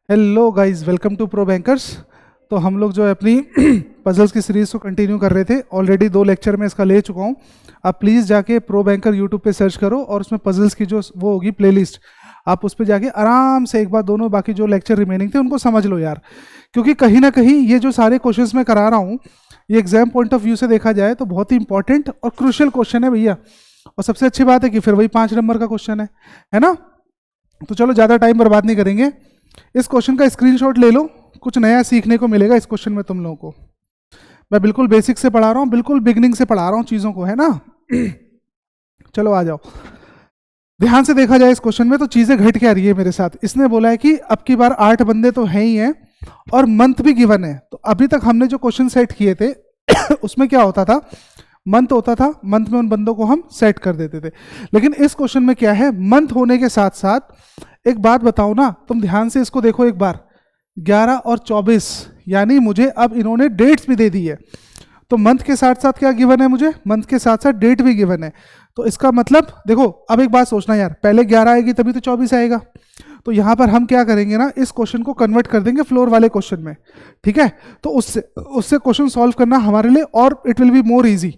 Hello guys, welcome to pro bankers. तो हम लोग जो है अपनी पजल्स की सीरीज़ को कंटिन्यू कर रहे थे। ऑलरेडी 2 लेक्चर में इसका ले चुका हूँ। आप प्लीज़ जाके प्रो बैंकर यूट्यूब पे सर्च करो और उसमें पजल्स की जो वो होगी प्लेलिस्ट, आप उस पर जाके आराम से एक बार दोनों बाकी जो लेक्चर रिमेनिंग थे उनको समझ लो यार। क्योंकि कहीं ना कहीं ये जो सारे क्वेश्चंस मैं करा रहा हूँ, ये एग्जाम पॉइंट ऑफ व्यू से देखा जाए तो बहुत ही इंपॉर्टेंट और क्रूशियल क्वेश्चन है भैया। और सबसे अच्छी बात है कि फिर वही 5 नंबर का क्वेश्चन है ना। तो चलो ज़्यादा टाइम बर्बाद नहीं करेंगे, इस क्वेश्चन का स्क्रीनशॉट ले लो। कुछ नया सीखने को मिलेगा इस क्वेश्चन में तुम लोगों को। मैं बिल्कुल बेसिक से पढ़ा रहा हूँ, बिल्कुल बिगनिंग से पढ़ा रहा हूँ चीज़ों को, है ना। चलो आ जाओ। ध्यान से देखा जाए इस क्वेश्चन में तो चीज़ें घट क्या रही है मेरे साथ। इसने बोला है कि अब की बार 8 बंदे तो हैं ही हैं और मंथ भी गिवन है। तो अभी तक हमने जो क्वेश्चन सेट किए थे उसमें क्या होता था, मंथ होता था, मंथ में उन बंदों को हम सेट कर देते थे। लेकिन इस क्वेश्चन में क्या है, मंथ होने के साथ साथ एक बात बताओ ना, तुम ध्यान से इसको देखो एक बार, 11 और 24, यानी मुझे अब इन्होंने डेट्स भी दे दी है। तो मंथ के साथ साथ क्या गिवन है, मुझे मंथ के साथ साथ डेट भी गिवन है। तो इसका मतलब देखो, अब एक बात सोचना यार, पहले 11 आएगी तभी तो 24 आएगा। तो यहां पर हम क्या करेंगे ना, इस क्वेश्चन को कन्वर्ट कर देंगे फ्लोर वाले क्वेश्चन में, ठीक है। तो उससे उससे क्वेश्चन सॉल्व करना हमारे लिए और it will be more easy,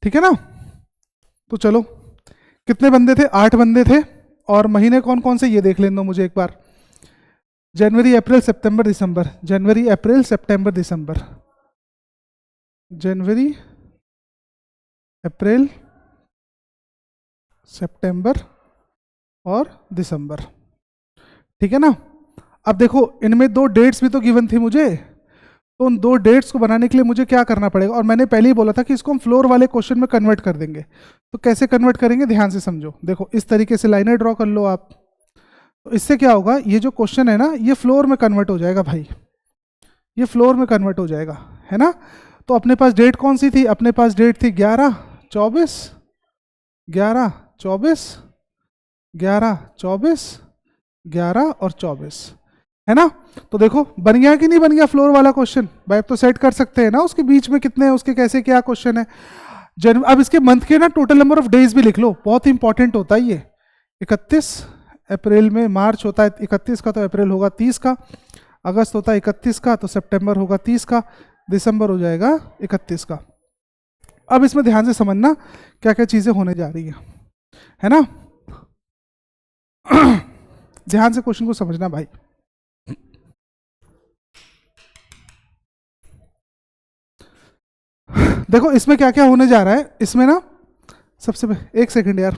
ठीक है ना। तो चलो, कितने बंदे थे, 8 बंदे थे। और महीने कौन कौन से ये देख लेने दो मुझे एक बार। जनवरी अप्रैल सितंबर दिसंबर, जनवरी अप्रैल सितंबर दिसंबर, जनवरी अप्रैल सितंबर और दिसंबर, ठीक है ना। अब देखो, इनमें 2 डेट्स भी तो गिवन थी मुझे। तो उन 2 डेट्स को बनाने के लिए मुझे क्या करना पड़ेगा, और मैंने पहले ही बोला था कि इसको हम फ्लोर वाले क्वेश्चन में कन्वर्ट कर देंगे। तो कैसे कन्वर्ट करेंगे, ध्यान से समझो। देखो इस तरीके से लाइनें ड्रॉ कर लो आप। तो इससे क्या होगा, ये जो क्वेश्चन है ना, ये फ्लोर में कन्वर्ट हो जाएगा भाई, ये फ्लोर में कन्वर्ट हो जाएगा, है ना। तो अपने पास डेट कौन सी थी, अपने पास डेट थी 11 24, 11 24, 11 24, 11 और 24, है ना। तो देखो बन गया कि नहीं बन गया फ्लोर वाला क्वेश्चन भाई। अब तो सेट कर सकते हैं ना उसके बीच में कितने हैं, उसके कैसे क्या क्वेश्चन है। अब इसके मंथ के ना टोटल नंबर ऑफ डेज भी लिख लो, बहुत इंपॉर्टेंट होता है ये। 31 अप्रैल में, मार्च होता है 31 का तो अप्रैल होगा 30 का, अगस्त होता है 31 का तो सितंबर होगा 30 का, दिसंबर हो जाएगा 31 का। अब इसमें ध्यान से समझना क्या क्या चीजें होने जा रही है ना। ध्यान से क्वेश्चन को समझना भाई। देखो इसमें क्या क्या होने जा रहा है, इसमें ना सबसे एक सेकंड यार,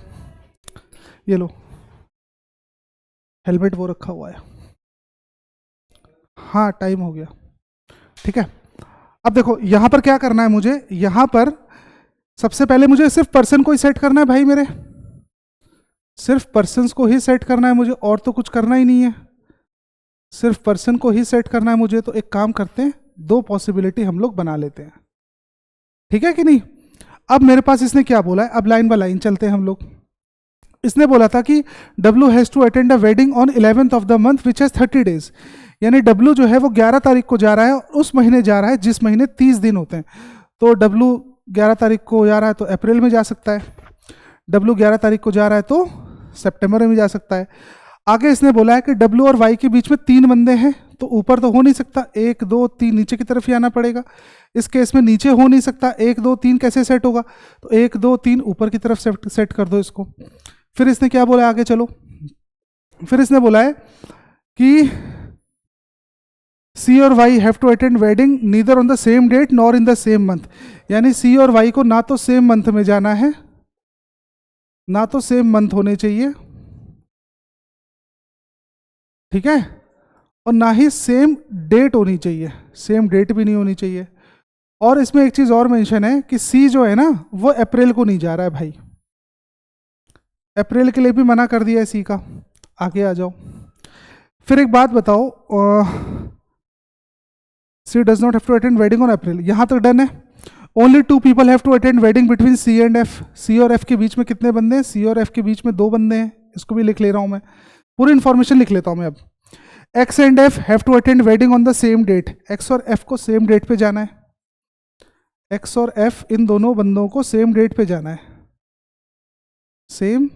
ये लो हेलमेट वो रखा हुआ है। हाँ टाइम हो गया, ठीक है। अब देखो यहां पर क्या करना है मुझे, यहां पर सबसे पहले मुझे सिर्फ पर्सन को ही सेट करना है भाई, मेरे सिर्फ पर्सन्स को ही सेट करना है मुझे, और तो कुछ करना ही नहीं है, सिर्फ पर्सन को ही सेट करना है मुझे। तो एक काम करते हैं, 2 पॉसिबिलिटी हम लोग बना लेते हैं, ठीक है कि नहीं। अब मेरे पास इसने क्या बोला है, अब लाइन बाय लाइन चलते हैं हम लोग। इसने बोला था कि W has to attend a wedding on 11th of the month which has 30 days, यानी W जो है वो 11 तारीख को जा रहा है और उस महीने जा रहा है जिस महीने 30 दिन होते हैं। तो W 11 तारीख को जा रहा है तो अप्रैल में जा सकता है, W 11 तारीख को जा रहा है तो सितंबर में जा सकता है। आगे इसने बोला है कि W और Y के बीच में 3 बंदे हैं, तो ऊपर तो हो नहीं सकता, 1 2 3 नीचे की तरफ ही आना पड़ेगा। इस केस में नीचे हो नहीं सकता, 1 2 3 कैसे सेट होगा, तो 1 2 3 ऊपर की तरफ सेट कर दो इसको। फिर इसने क्या बोला, आगे चलो। फिर इसने बोला है कि C और Y have to attend wedding neither on the same date nor in the same month, यानी C और Y को ना तो सेम मंथ में जाना है, ना तो सेम मंथ होने चाहिए, ठीक है, और ना ही सेम डेट होनी चाहिए, सेम डेट भी नहीं होनी चाहिए। और इसमें एक चीज और मेंशन है कि C जो है ना वो अप्रैल को नहीं जा रहा है भाई, अप्रैल के लिए भी मना कर दिया है C का। आगे आ जाओ। फिर एक बात बताओ, C does not have to attend wedding on April, यहां तक डन है। Only 2 people have to attend wedding between C and F, C और F के बीच में कितने बंदे हैं, C और F के बीच में 2 बंदे हैं। इसको भी लिख ले रहा हूं मैं, पूरी इंफॉर्मेशन लिख लेता हूं मैं अब। X and F have to attend wedding on the same date, X और F को सेम डेट पे जाना है, X और F इन दोनों बंदों को सेम डेट पे जाना है, सेम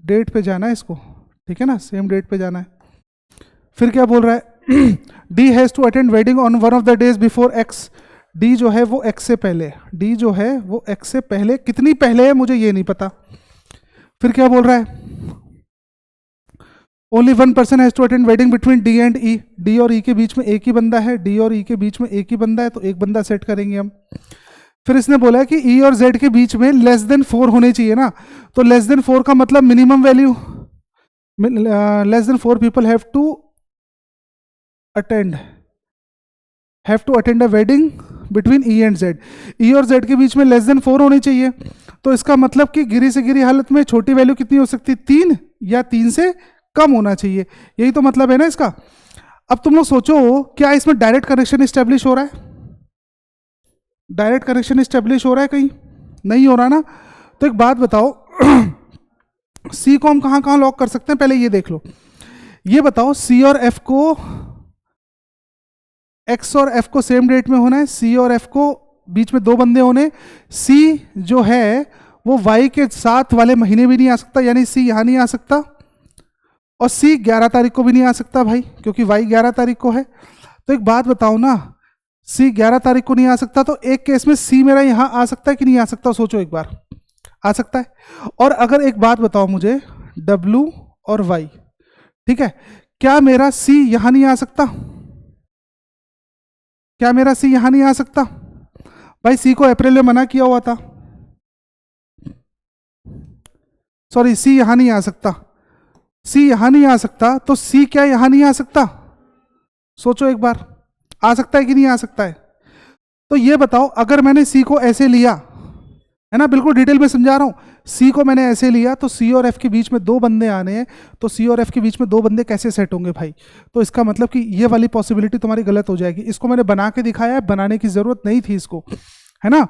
डेट पे जाना है इसको, ठीक है ना, सेम डेट पे जाना है। फिर क्या बोल रहा है, D has to attend wedding on one of the days before X. D जो है वो एक्स से पहले, डी जो है वो एक्स से पहले, कितनी पहले है मुझे ये नहीं पता। फिर क्या बोल रहा है, only one person has to attend wedding between D and E. D और ई के बीच में एक ही बंदा है, डी और ई के बीच में एक ही बंदा है, तो एक बंदा सेट करेंगे हम। फिर इसने बोला है कि ई और जेड के बीच में लेस देन 4 होने चाहिए ना, तो लेस देन 4 का मतलब minimum value, less than 4 people have to attend a wedding between E and Z. E और जेड के बीच में लेस देन 4 होने चाहिए, तो इसका मतलब कि गिरी से गिरी हालत में छोटी वैल्यू कितनी हो सकती है, 3 या 3 से कम होना चाहिए, यही तो मतलब है ना इसका। अब तुम लोग सोचो, क्या इसमें डायरेक्ट कनेक्शन इस्टेब्लिश हो रहा है? डायरेक्ट कनेक्शन इस्टेब्लिश हो रहा है? कहीं नहीं हो रहा ना। तो एक बात बताओ, सी को हम कहाँ कहाँ लॉक कर सकते हैं, पहले ये देख लो। ये बताओ, सी और एफ को, एक्स और एफ को सेम डेट में होना है, सी और एफ को बीच में 2 बंदे होने। सी जो है वो वाई के साथ वाले महीने भी नहीं आ सकता, यानी सी यहां नहीं आ सकता, और सी 11 तारीख को भी नहीं आ सकता भाई, क्योंकि वाई 11 तारीख को है। तो एक बात बताओ ना, सी 11 तारीख को नहीं आ सकता, तो एक केस में सी मेरा यहां आ सकता है कि नहीं आ सकता? सोचो एक बार, आ सकता है। और अगर एक बात बताओ मुझे, डब्लू और वाई, ठीक है, क्या मेरा सी यहां नहीं आ सकता? क्या मेरा सी यहां नहीं आ सकता? भाई सी को अप्रैल में मना किया हुआ था, सॉरी सी यहां नहीं आ सकता, सी यहां नहीं आ सकता, तो सी क्या यहां नहीं आ सकता? सोचो एक बार, आ सकता है कि नहीं आ सकता है? तो ये बताओ, अगर मैंने सी को ऐसे लिया है ना, बिल्कुल डिटेल में समझा रहा हूं, सी को मैंने ऐसे लिया, तो सी और एफ के बीच में 2 बंदे आने हैं, तो सी और एफ के बीच में 2 बंदे कैसे सेट होंगे भाई? तो इसका मतलब कि ये वाली पॉसिबिलिटी तुम्हारी गलत हो जाएगी। इसको मैंने बना के दिखाया है, बनाने की जरूरत नहीं थी इसको, है ना।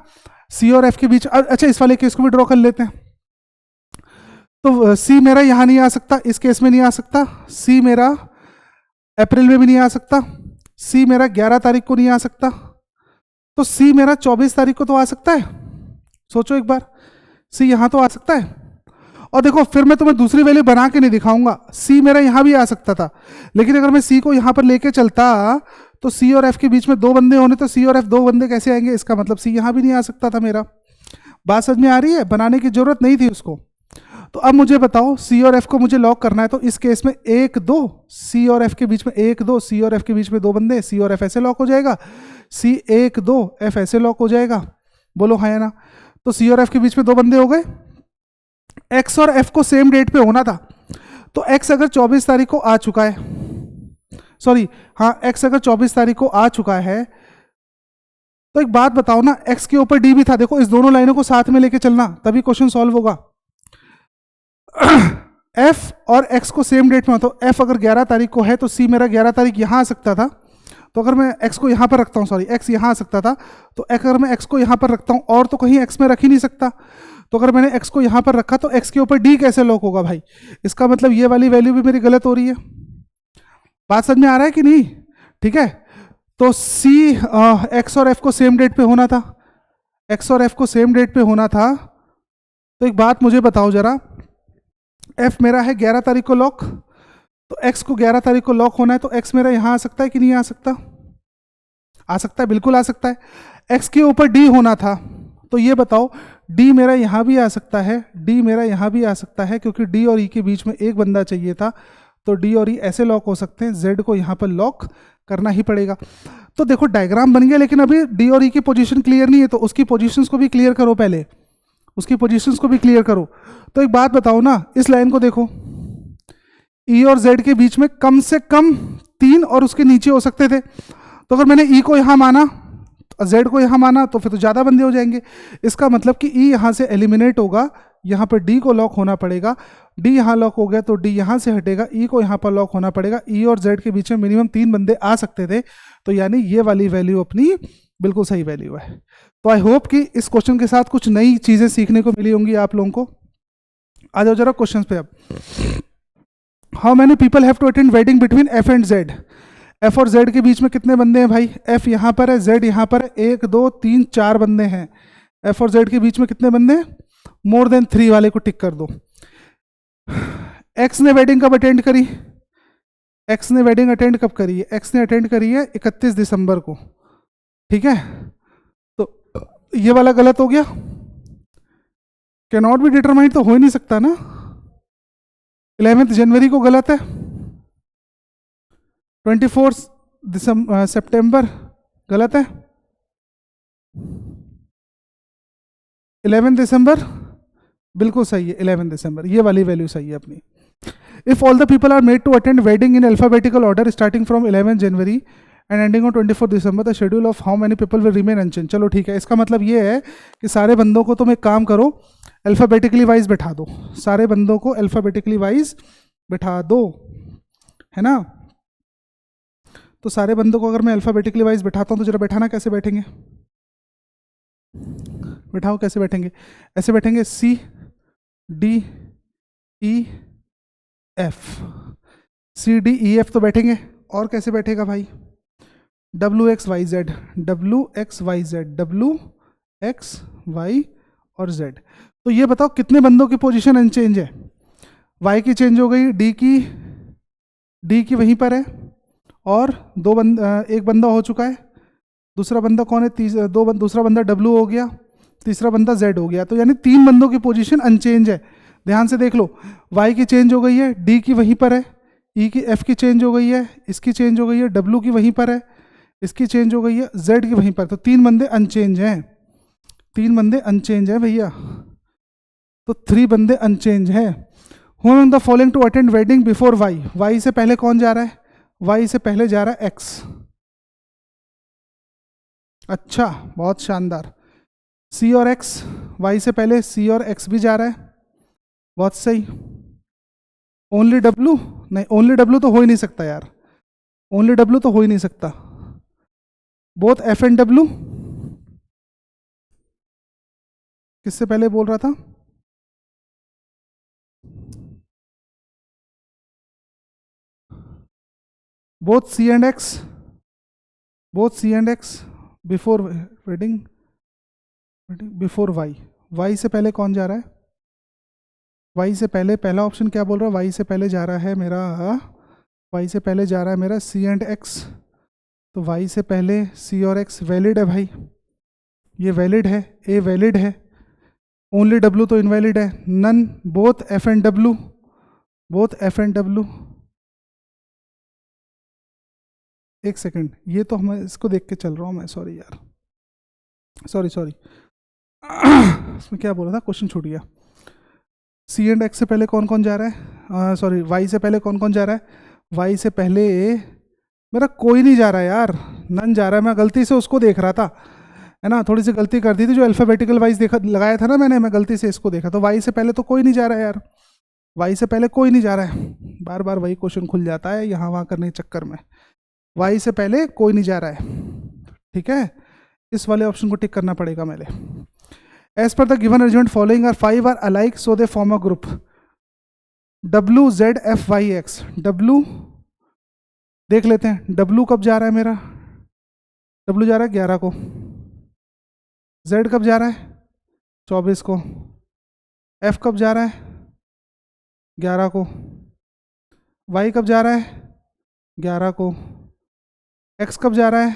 सी और एफ के बीच, अच्छा इस वाले केस को भी ड्रॉ कर लेते हैं। तो सी मेरा यहां नहीं आ सकता, इस केस में नहीं आ सकता, सी मेरा अप्रैल में भी नहीं आ सकता, सी मेरा 11 तारीख को नहीं आ सकता, तो सी मेरा 24 तारीख को तो आ सकता है। सोचो एक बार, सी यहां तो आ सकता है। और देखो, फिर मैं तुम्हें दूसरी वैल्यू बना के नहीं दिखाऊंगा, सी मेरा यहां भी आ सकता था, लेकिन अगर मैं सी को यहां पर लेके चलता, तो सी और एफ के बीच में 2 बंदे होने, तो सी और एफ 2 बंदे कैसे आएंगे? इसका मतलब सी यहां भी नहीं आ सकता था मेरा। बात समझ में आ रही है? बनाने की जरूरत नहीं थी उसको। तो अब मुझे बताओ, सी और एफ को मुझे लॉक करना है, तो इस केस में 1 2, सी और एफ के बीच में 1 2, सी और एफ के बीच में 2 बंदे, सी और एफ ऐसे लॉक हो जाएगा, सी 1 2, एफ ऐसे लॉक हो जाएगा। बोलो हाँ या ना। तो सी और एफ के बीच में 2 बंदे हो गए। एक्स और एफ को सेम डेट पे होना था, तो एक्स अगर 24 तारीख को आ चुका है, सॉरी हाँ, एक्स अगर 24 तारीख को आ चुका है, तो एक बात बताओ ना, एक्स के ऊपर डी भी था। देखो, इस दोनों लाइनों को साथ में लेके चलना, तभी क्वेश्चन सॉल्व होगा। एफ और एक्स को सेम डेट में हो, तो एफ अगर 11 तारीख को है, तो सी मेरा 11 तारीख यहां आ सकता था। तो अगर मैं एक्स को यहां पर रखता हूं, सॉरी एक्स यहां आ सकता था, तो अगर मैं एक्स को यहां पर रखता हूं, और तो कहीं एक्स में रख ही नहीं सकता, तो अगर मैंने एक्स को यहां पर रखा, तो एक्स के ऊपर डी कैसे लॉक होगा भाई? इसका मतलब ये वाली वैल्यू भी मेरी गलत हो रही है। बात समझ में आ रहा है कि नहीं? ठीक है, तो सी एक्स और एफ को सेम डेट पे होना था, एक्स और एफ को सेम डेट पे होना था। तो एक बात मुझे बताओ जरा, एफ मेरा है 11 तारीख को लॉक, तो एक्स को 11 तारीख को लॉक होना है, तो एक्स मेरा यहां आ सकता है कि नहीं आ सकता? आ सकता है, बिल्कुल आ सकता है। एक्स के ऊपर डी होना था, तो ये बताओ, डी मेरा यहां भी आ सकता है, डी मेरा यहां भी आ सकता है, क्योंकि डी और ई के बीच में एक बंदा चाहिए था, तो डी और ई ऐसे लॉक हो सकते हैं, जेड को यहां पर लॉक करना ही पड़ेगा। तो देखो डायग्राम बन गया, लेकिन अभी डी और ई की पोजीशन क्लियर नहीं है, तो उसकी पोजीशंस को भी क्लियर करो, पहले उसकी पोजीशंस को भी क्लियर करो। तो एक बात बताओ ना, इस लाइन को देखो, ई और जेड के बीच में कम से कम 3 और उसके नीचे हो सकते थे, तो अगर मैंने ई को यहां माना, जेड को यहां माना, तो फिर तो ज्यादा बंदे हो जाएंगे। इसका मतलब कि ई यहां से एलिमिनेट होगा, यहां पर डी को लॉक होना पड़ेगा, डी यहां लॉक हो गया, तो डी यहां से हटेगा, ई को यहां पर लॉक होना पड़ेगा। ई और जेड के बीच में मिनिमम 3 बंदे आ सकते थे, तो यानी ये वाली वैल्यू अपनी बिल्कुल सही वैल्यू है। तो आई होप कि इस क्वेश्चन के साथ कुछ नई चीजें सीखने को मिली होंगी आप लोगों को। आ जाओ जरा क्वेश्चन पे। अब how many people have to attend wedding between F and Z? F और जेड के बीच में कितने बंदे हैं भाई? एफ यहां पर है, जेड यहां पर है, 1 2 3 4 बंदे हैं। एफ और जेड के बीच में कितने बंदे हैं? मोर देन 3 वाले को टिक कर दो। एक्स ने वेडिंग कब अटेंड करी? एक्स ने वेडिंग अटेंड कब करी है? एक्स ने अटेंड करी है 31 दिसंबर को, ठीक है। तो ये वाला गलत हो गया, कैन नॉट बी डिटरमाइंड तो हो ही नहीं सकता ना। 11 जनवरी को गलत है, 24 सितंबर गलत है, 11 दिसंबर बिल्कुल सही है, 11 दिसंबर ये वाली वैल्यू सही है अपनी। If all the people are made to attend wedding in alphabetical order starting from 11 January and ending on 24 December, the schedule of how many people will remain unchange. चलो ठीक है, इसका मतलब ये है कि सारे बंदों को तुम एक काम करो, अल्फाबेटिकली वाइज बैठा दो, सारे बंदों को अल्फाबेटिकली वाइज बैठा दो, है ना। तो सारे बंदों को अगर मैं अल्फाबेटिकली वाइज बैठाता हूँ तो जरा बैठाना, कैसे बैठेंगे? बैठाओ, कैसे बैठेंगे? ऐसे बैठेंगे, C D E F, C D E F तो बैठेंगे। और कैसे बैठेगा भाई? W X Y Z, W X Y Z, W X Y और Z। तो ये बताओ कितने बंदों की पोजीशन अनचेंज है? Y की चेंज हो गई, D की वहीं पर है, और एक बंदा हो चुका है, दूसरा बंदा कौन है? दूसरा बंदा W हो गया, तीसरा बंदा Z हो गया। तो यानी 3 बंदों की पोजीशन अनचेंज है। ध्यान से देख लो, Y की चेंज हो गई है, D की वहीं पर है, F की चेंज हो गई है, इसकी चेंज हो गई है, W की वहीं पर है, इसकी चेंज हो गई है, Z की वहीं पर। तो 3 बंदे अनचेंज हैं, 3 बंदे अनचेंज हैं भैया। तो 3 बंदे अनचेंज हैं। Who among the following to attend wedding before Y? Y से पहले कौन जा रहा है? वाई से पहले जा रहा है एक्स। अच्छा, बहुत शानदार। सी और एक्स, वाई से पहले सी और एक्स भी जा रहा है, बहुत सही। Only W? नहीं, ओनली डब्लू तो हो ही नहीं सकता यार, ओनली डब्लू तो हो ही नहीं सकता। बोथ एफ एंड डब्लू, किससे पहले बोल रहा था? Both C and X, both C and X before wedding, before Y. Y से पहले कौन जा रहा है? वाई से पहले पहला ऑप्शन क्या बोल रहा है? वाई से पहले जा रहा है मेरा, वाई से पहले जा रहा है मेरा सी एंड एक्स। तो वाई से पहले सी और एक्स वैलिड है भाई, ये वैलिड है, ए वैलिड है। ओनली डब्लू तो इनवैलिड है। None, both F and W, both F and W. एक सेकंड, ये तो मैं इसको देख के चल रहा हूँ मैं, सॉरी यार, सॉरी इसमें क्या बोला था, क्वेश्चन छूट गया। सी एंड एक्स से पहले कौन कौन जा रहा है? सॉरी, वाई से पहले कौन कौन जा रहा है? वाई से पहले मेरा कोई नहीं जा रहा है यार, नन जा रहा है। मैं गलती से उसको देख रहा था, है ना, थोड़ी सी गलती कर दी थी, जो अल्फाबेटिकल वाइज देखा लगाया था ना मैंने, मैं गलती से इसको देखा। तो वाई से पहले तो कोई नहीं जा रहा है यार, वाई से पहले कोई नहीं जा रहा है। बार बार वही क्वेश्चन खुल जाता है यहाँ वहाँ करने के चक्कर में। वाई से पहले कोई नहीं जा रहा है, ठीक है। इस वाले ऑप्शन को टिक करना पड़ेगा मेरे। As per the given arrangement following are 5 are alike so they form a group W Z F Y X। W देख लेते हैं, W कब जा रहा है मेरा? W जा रहा है 11 को। Z कब जा रहा है? 24 को। F कब जा रहा है? 11 को। Y कब जा रहा है? 11 को। X कब जा रहा है?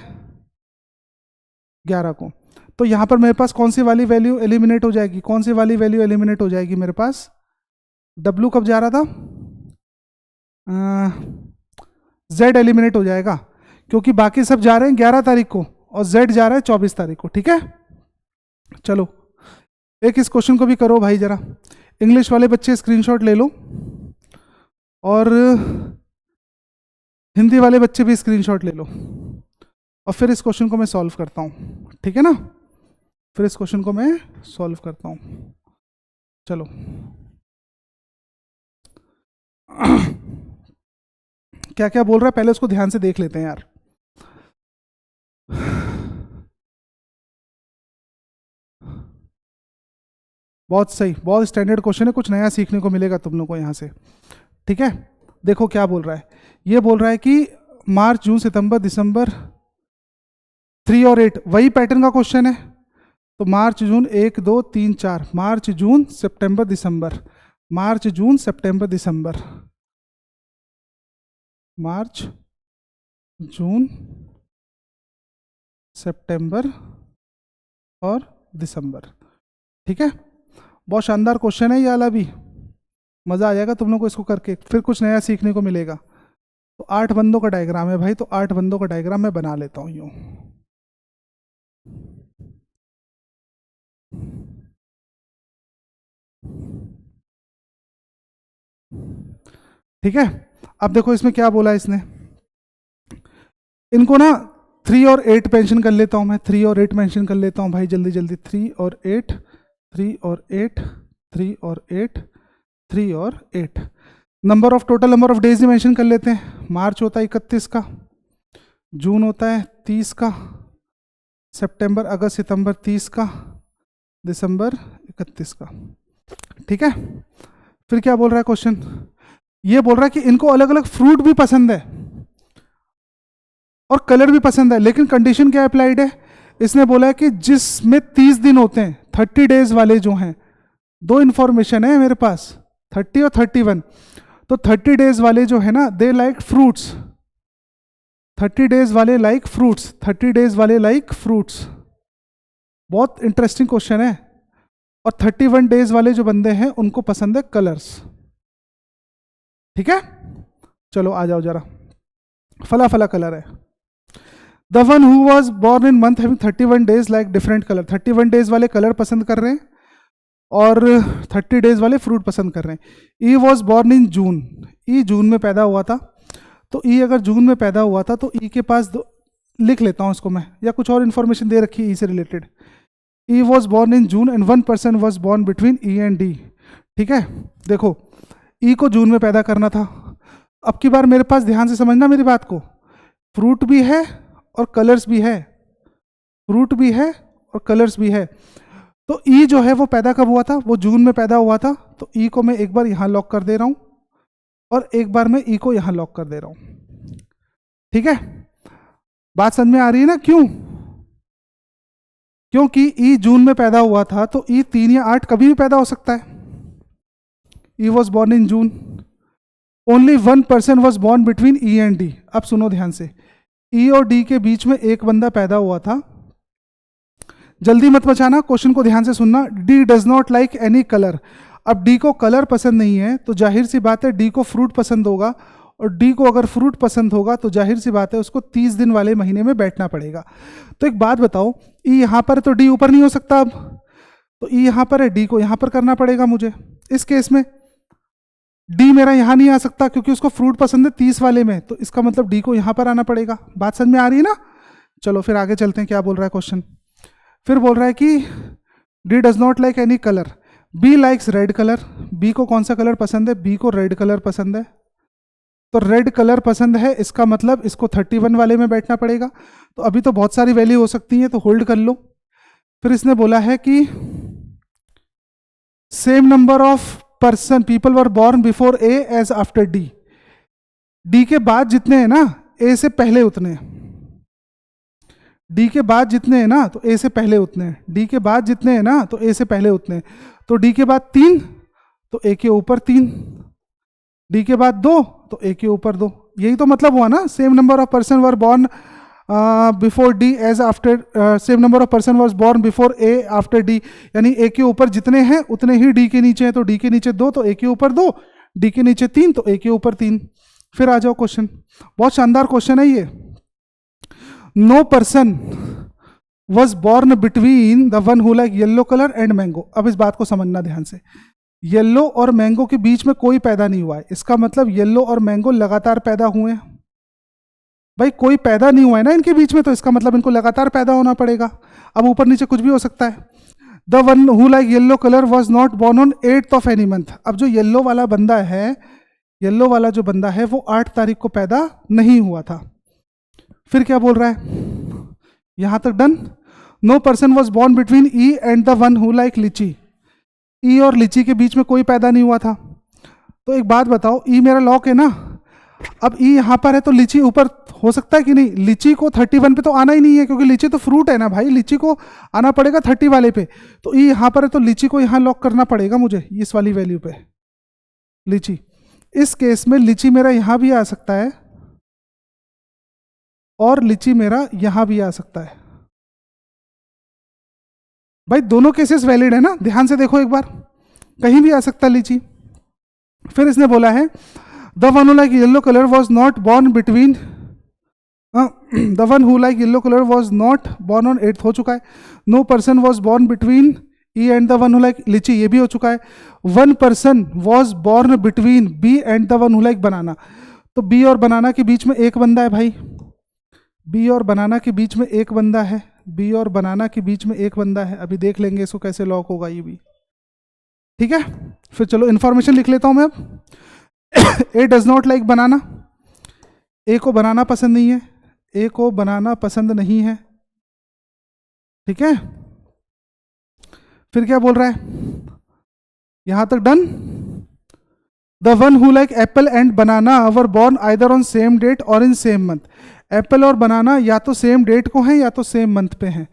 11 को। तो यहाँ पर मेरे पास कौन सी वाली वैल्यू एलिमिनेट हो जाएगी? कौन सी वाली वैल्यू एलिमिनेट हो जाएगी मेरे पास? W कब जा रहा था? Z एलिमिनेट हो जाएगा, क्योंकि बाकी सब जा रहे हैं 11 तारीख को और Z जा रहा है 24 तारीख को, ठीक है। चलो एक इस क्वेश्चन को भी करो भाई जरा, इंग्लिश वाले बच्चे स्क्रीनशॉट ले लो और हिंदी वाले बच्चे भी स्क्रीनशॉट ले लो, और फिर इस क्वेश्चन को मैं सॉल्व करता हूँ, ठीक है ना। फिर इस क्वेश्चन को मैं सॉल्व करता हूँ। चलो क्या क्या बोल रहा है पहले उसको ध्यान से देख लेते हैं यार। बहुत सही, बहुत स्टैंडर्ड क्वेश्चन है, कुछ नया सीखने को मिलेगा तुम लोग को यहाँ से, ठीक है। देखो क्या बोल रहा है, ये बोल रहा है कि मार्च जून सितंबर दिसंबर 3 और 8, वही पैटर्न का क्वेश्चन है। तो मार्च जून 1 2 3 4, मार्च जून सितंबर दिसंबर, मार्च जून सितंबर दिसंबर, मार्च, जून, सितंबर और दिसंबर। ठीक है, बहुत शानदार क्वेश्चन है ये वाला भी, मज़ा आ जाएगा तुम लोग को इसको करके, फिर कुछ नया सीखने को मिलेगा। तो 8 बंदों का डायग्राम है भाई, तो 8 बंदों का डायग्राम मैं बना लेता हूँ यूँ। ठीक है, अब देखो इसमें क्या बोला इसने, इनको ना 3 और 8 मेंशन कर लेता हूँ मैं, 3 और 8 मेंशन कर लेता हूँ भाई जल्दी जल्दी। 3 और 8, 3 और 8, 3 और 8, 3 और 8। Number of, total number of days mention कर लेते हैं। मार्च होता है 31 का, जून होता है 30 का, सितंबर अगस्त सितंबर 30 का, दिसंबर 31 का। ठीक है, फिर क्या बोल रहा है क्वेश्चन, ये बोल रहा है कि इनको अलग अलग फ्रूट भी पसंद है और कलर भी पसंद है, लेकिन कंडीशन क्या अप्लाइड है, इसने बोला है कि जिसमें 30 दिन होते हैं, 30 डेज वाले जो हैं, दो इंफॉर्मेशन है मेरे पास, 30 और 31। तो 30 डेज वाले जो है ना, दे लाइक फ्रूट्स, 30 डेज वाले लाइक फ्रूट्स, 30 डेज वाले लाइक फ्रूट्स। बहुत इंटरेस्टिंग क्वेश्चन है। और 31 डेज वाले जो बंदे हैं उनको पसंद है कलर्स। ठीक है, चलो आ जाओ जरा, फला फला कलर है। The one who was born in month having 31 days like different colour, 31 days वाले कलर पसंद कर रहे हैं और 30 डेज वाले फ्रूट पसंद कर रहे हैं। ई वॉज बॉर्न इन जून, ई जून में पैदा हुआ था, तो ई अगर जून में पैदा हुआ था तो ई के पास लिख लेता हूँ इसको मैं, या कुछ और इन्फॉर्मेशन दे रखी है ई से related. E was born in June and 1 person was born between E and D. ठीक है, देखो ई को जून में पैदा करना था। अब की बार मेरे पास ध्यान से समझना मेरी बात को, फ्रूट भी है और कलर्स भी है, फ्रूट भी है और कलर्स भी है। तो ई जो है वो पैदा कब हुआ था, वो जून में पैदा हुआ था। तो ई को मैं एक बार यहाँ लॉक कर दे रहा हूँ और एक बार मैं ई को यहाँ लॉक कर दे रहा हूँ। ठीक है, बात समझ में आ रही है ना, क्यों, क्योंकि ई जून में पैदा हुआ था तो ई 3 या 8 कभी भी पैदा हो सकता है। E was born in June, only 1 person was born between E and D. अब सुनो ध्यान से, ई और डी के बीच में एक बंदा पैदा हुआ था। जल्दी मत बचाना, क्वेश्चन को ध्यान से सुनना। D does not like any colour. अब डी को कलर पसंद नहीं है तो जाहिर सी बात है डी को फ्रूट पसंद होगा, और डी को अगर फ्रूट पसंद होगा तो जाहिर सी बात है उसको 30 दिन वाले महीने में बैठना पड़ेगा। तो एक बात बताओ, ई यहाँ पर है तो डी ऊपर नहीं हो सकता, अब तो ई यहाँ पर है, डी को यहाँ पर करना पड़ेगा मुझे। इस केस में डी मेरा यहाँ नहीं आ सकता क्योंकि उसको फ्रूट पसंद है 30 वाले में, तो इसका मतलब डी को यहाँ पर आना पड़ेगा। बात समझ में आ रही है ना। चलो फिर आगे चलते हैं, क्या बोल रहा है क्वेश्चन। फिर बोल रहा है कि D does not like any colour, B likes red colour. B को कौन सा कलर पसंद है, बी को रेड कलर पसंद है। तो रेड कलर पसंद है, इसका मतलब इसको 31 वाले में बैठना पड़ेगा। तो अभी तो बहुत सारी वैल्यू हो सकती है, तो होल्ड कर लो। फिर इसने बोला है कि same number of person people were born before A as after D. D के बाद जितने हैं ना, ए से पहले उतने, डी के बाद जितने हैं ना तो ए से पहले उतने हैं, डी के बाद जितने हैं ना तो ए से पहले उतने हैं। तो डी के बाद 3 तो ए के ऊपर 3, डी के बाद 2 तो ए के ऊपर 2। यही तो मतलब हुआ ना, same number of person were born before D as after, same number of person was born before A after D, यानी ए के ऊपर जितने हैं उतने ही डी के नीचे हैं। तो डी के नीचे 2 तो ए के ऊपर 2, डी के नीचे 3 तो ए के ऊपर 3। फिर आ जाओ क्वेश्चन, बहुत शानदार क्वेश्चन है ये। No person was born between the one who like yellow colour and mango. अब इस बात को समझना ध्यान से, येलो और मैंगो के बीच में कोई पैदा नहीं हुआ है, इसका मतलब येलो और मैंगो लगातार पैदा हुए हैं। भाई कोई पैदा नहीं हुआ है ना इनके बीच में, तो इसका मतलब इनको लगातार पैदा होना पड़ेगा। अब ऊपर नीचे कुछ भी हो सकता है। The one who like yellow colour was not born on 8th of any month. अब जो येलो वाला बंदा है, येलो वाला जो बंदा है वो 8 तारीख को पैदा नहीं हुआ था। फिर क्या बोल रहा है, यहां तक done. No person was born between E and the one who like litchi. E और लीची के बीच में कोई पैदा नहीं हुआ था। तो एक बात बताओ, ई मेरा लॉक है ना, अब ई यहाँ पर है तो लीची ऊपर हो सकता है कि नहीं। लीची को 31 पे तो आना ही नहीं है क्योंकि लीची तो फ्रूट है ना भाई, लीची को आना पड़ेगा 30 वाले पे। तो ई यहाँ पर है तो लीची को यहाँ लॉक करना पड़ेगा मुझे, इस वाली वैल्यू पे लीची। इस केस में लीची मेरा यहाँ भी आ सकता है और लीची मेरा यहां भी आ सकता है। भाई दोनों केसेस वैलिड है ना, ध्यान से देखो एक बार, कहीं भी आ सकता है लीची। फिर इसने बोला है the one who like yellow colour was not born between, the one who like yellow colour was not born on 8th हो चुका है। No person was born between E and the one who like lychee, ये भी हो चुका है। One person was born between B and the one who like banana, तो B और बनाना के बीच में एक बंदा है भाई, बी और बनाना के बीच में एक बंदा है, बी और बनाना के बीच में एक बंदा है। अभी देख लेंगे इसको कैसे लॉक होगा ये भी, ठीक है। फिर चलो इन्फॉर्मेशन लिख लेता हूं मैं अब। ए डज नॉट लाइक बनाना, ए को बनाना पसंद नहीं है, ए को बनाना पसंद नहीं है, ठीक है। फिर क्या बोल रहा है, यहां तक done. The one who like apple and banana were born either on same date or in same month. Apple और बनाना या तो सेम डेट को हैं या तो सेम मंथ पे हैं।